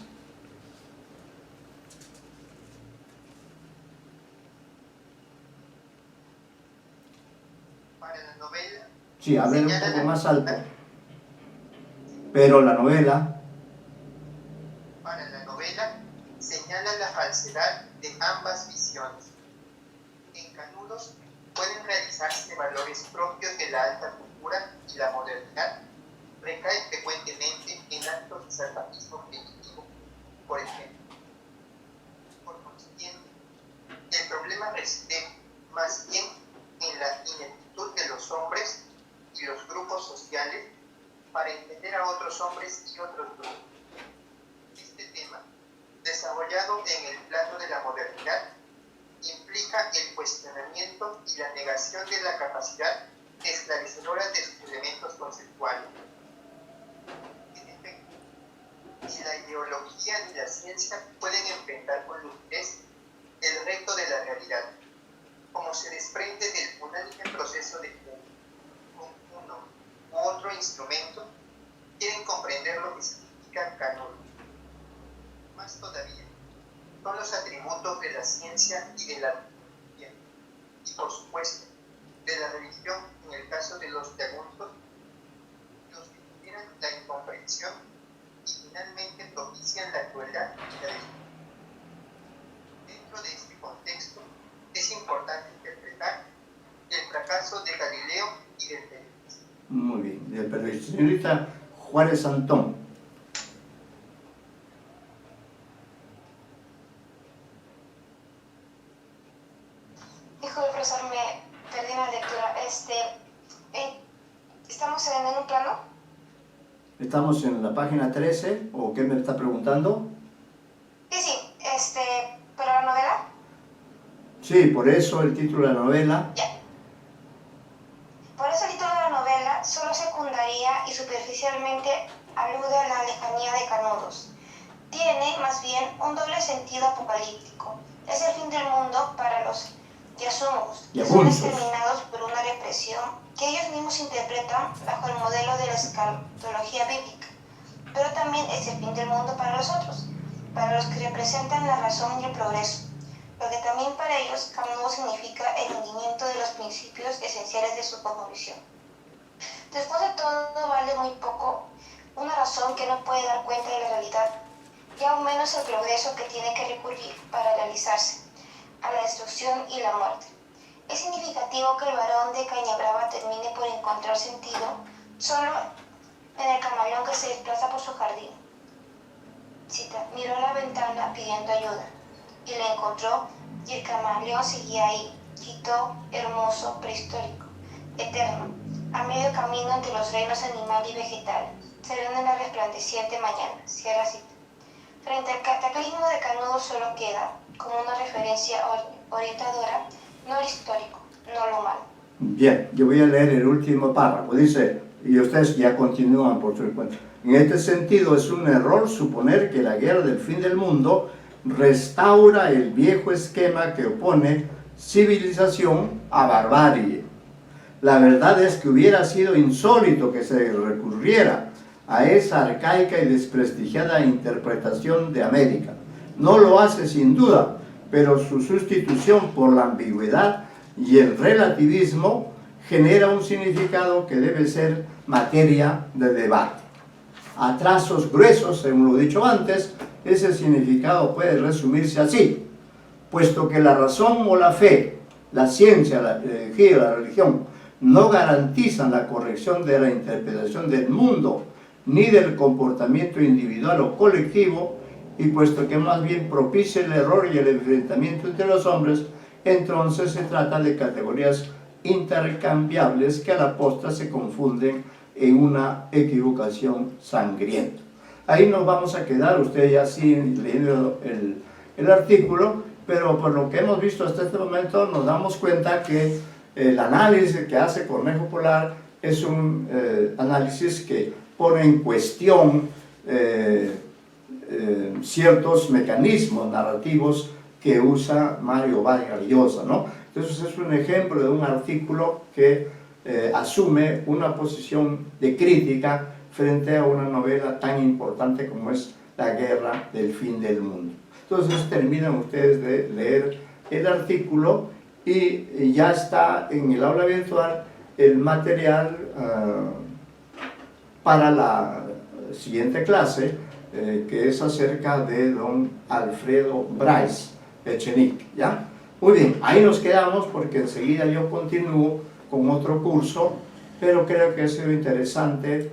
Para la novela, Sí, hablen un poco más alto. Pero la novela... para la novela señala la falsedad de ambas visiones. En Canudos pueden realizarse valores propios de la alta cultura y la modernidad, recaen frecuentemente en actos de salvajismo primitivo, por ejemplo. Por consiguiente, el problema reside más bien en la ineptitud de los hombres y los grupos sociales para entender a otros hombres y otros grupos. Este tema, desarrollado en el plano de la modernidad, implica el cuestionamiento y la negación de la capacidad esclarecedora de sus elementos conceptuales. En efecto, ni la ideología ni la ciencia pueden enfrentar con lucidez el reto de la realidad, como se desprende del unánime proceso de que, con uno u otro instrumento, quieren comprender lo que significa Canudos. Más todavía, son los atributos de la ciencia y de la tecnología, y por supuesto, de la religión en el caso de los yagunzos, los que generan la incomprensión y finalmente propician la crueldad y la destrucción. Dentro de este contexto, es importante interpretar el fracaso de Galileo y del periodismo. Muy bien, del periodista. Señorita Juárez Antón. Disculpe, profesor, me perdí en la lectura. ¿Estamos en un plano? Estamos en la página 13, ¿o qué me está preguntando? Sí, ¿pero la novela? Sí, por eso el título de la novela. Ya. Por eso el título de la novela solo secundaria y superficialmente alude a la lejanía de Canudos. Tiene, más bien, un doble sentido apocalíptico. Es el fin del mundo para los yasungus, que son Yagunzos. exterminados por una represión que ellos mismos interpretan bajo el modelo de la escatología bíblica, pero también es el fin del mundo para los otros, para los que representan la razón y el progreso, porque también para ellos Camp Nou significa el hundimiento de los principios esenciales de su cosmovisión. Después de todo, vale muy poco una razón que no puede dar cuenta de la realidad, y aún menos el progreso que tiene que recurrir para realizarse, a la destrucción y la muerte. Es significativo que el varón de Cañabrava termine por encontrar sentido solo en el camaleón que se desplaza por su jardín. Cita, miró a la ventana pidiendo ayuda, y la encontró, y el camaleón seguía ahí, quieto, hermoso, prehistórico, eterno, a medio camino entre los reinos animal y vegetal, sereno en la resplandeciente mañana. Cierra cita. Frente al cataclismo de Canudo solo queda, como una referencia orientadora, no lo histórico, no lo humano. Bien, yo voy a leer el último párrafo. Dice, y ustedes ya continúan por su cuenta. En este sentido, es un error suponer que la guerra del fin del mundo restaura el viejo esquema que opone civilización a barbarie. La verdad es que hubiera sido insólito que se recurriera a esa arcaica y desprestigiada interpretación de América. No lo hace sin duda, pero su sustitución por la ambigüedad y el relativismo genera un significado que debe ser materia de debate. A trazos gruesos, según lo he dicho antes, ese significado puede resumirse así: puesto que la razón o la fe, la ciencia, la ideología y la religión no garantizan la corrección de la interpretación del mundo ni del comportamiento individual o colectivo, y puesto que más bien propicia el error y el enfrentamiento entre los hombres, entonces se trata de categorías intercambiables que a la postre se confunden en una equivocación sangrienta. Ahí nos vamos a quedar, ustedes ya siguen leyendo el artículo, pero por lo que hemos visto hasta este momento nos damos cuenta que el análisis que hace Cornejo Polar es un análisis que pone en cuestión ciertos mecanismos narrativos que usa Mario Vargas Llosa, ¿no? Entonces es un ejemplo de un artículo que asume una posición de crítica frente a una novela tan importante como es La Guerra del Fin del Mundo. Entonces terminan ustedes de leer el artículo y ya está en el aula virtual el material para la siguiente clase, que es acerca de don Alfredo Bryce Echenique, ¿ya? Muy bien, ahí nos quedamos porque enseguida yo continúo con otro curso, pero creo que ha sido interesante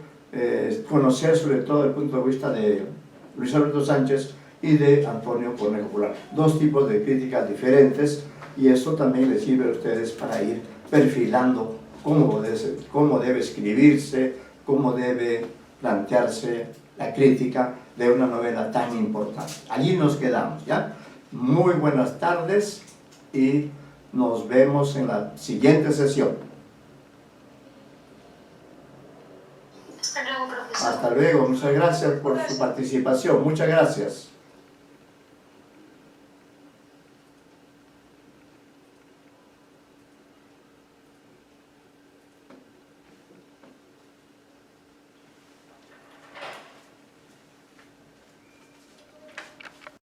conocer sobre todo el punto de vista de Luis Alberto Sánchez y de Antonio Cornejo Polar. Dos tipos de críticas diferentes, y eso también les sirve a ustedes para ir perfilando cómo debe escribirse, cómo debe plantearse la crítica de una novela tan importante. Allí nos quedamos, ¿ya? Muy buenas tardes y nos vemos en la siguiente sesión. Hasta luego, profesor. Hasta luego, muchas gracias por su participación. Muchas gracias.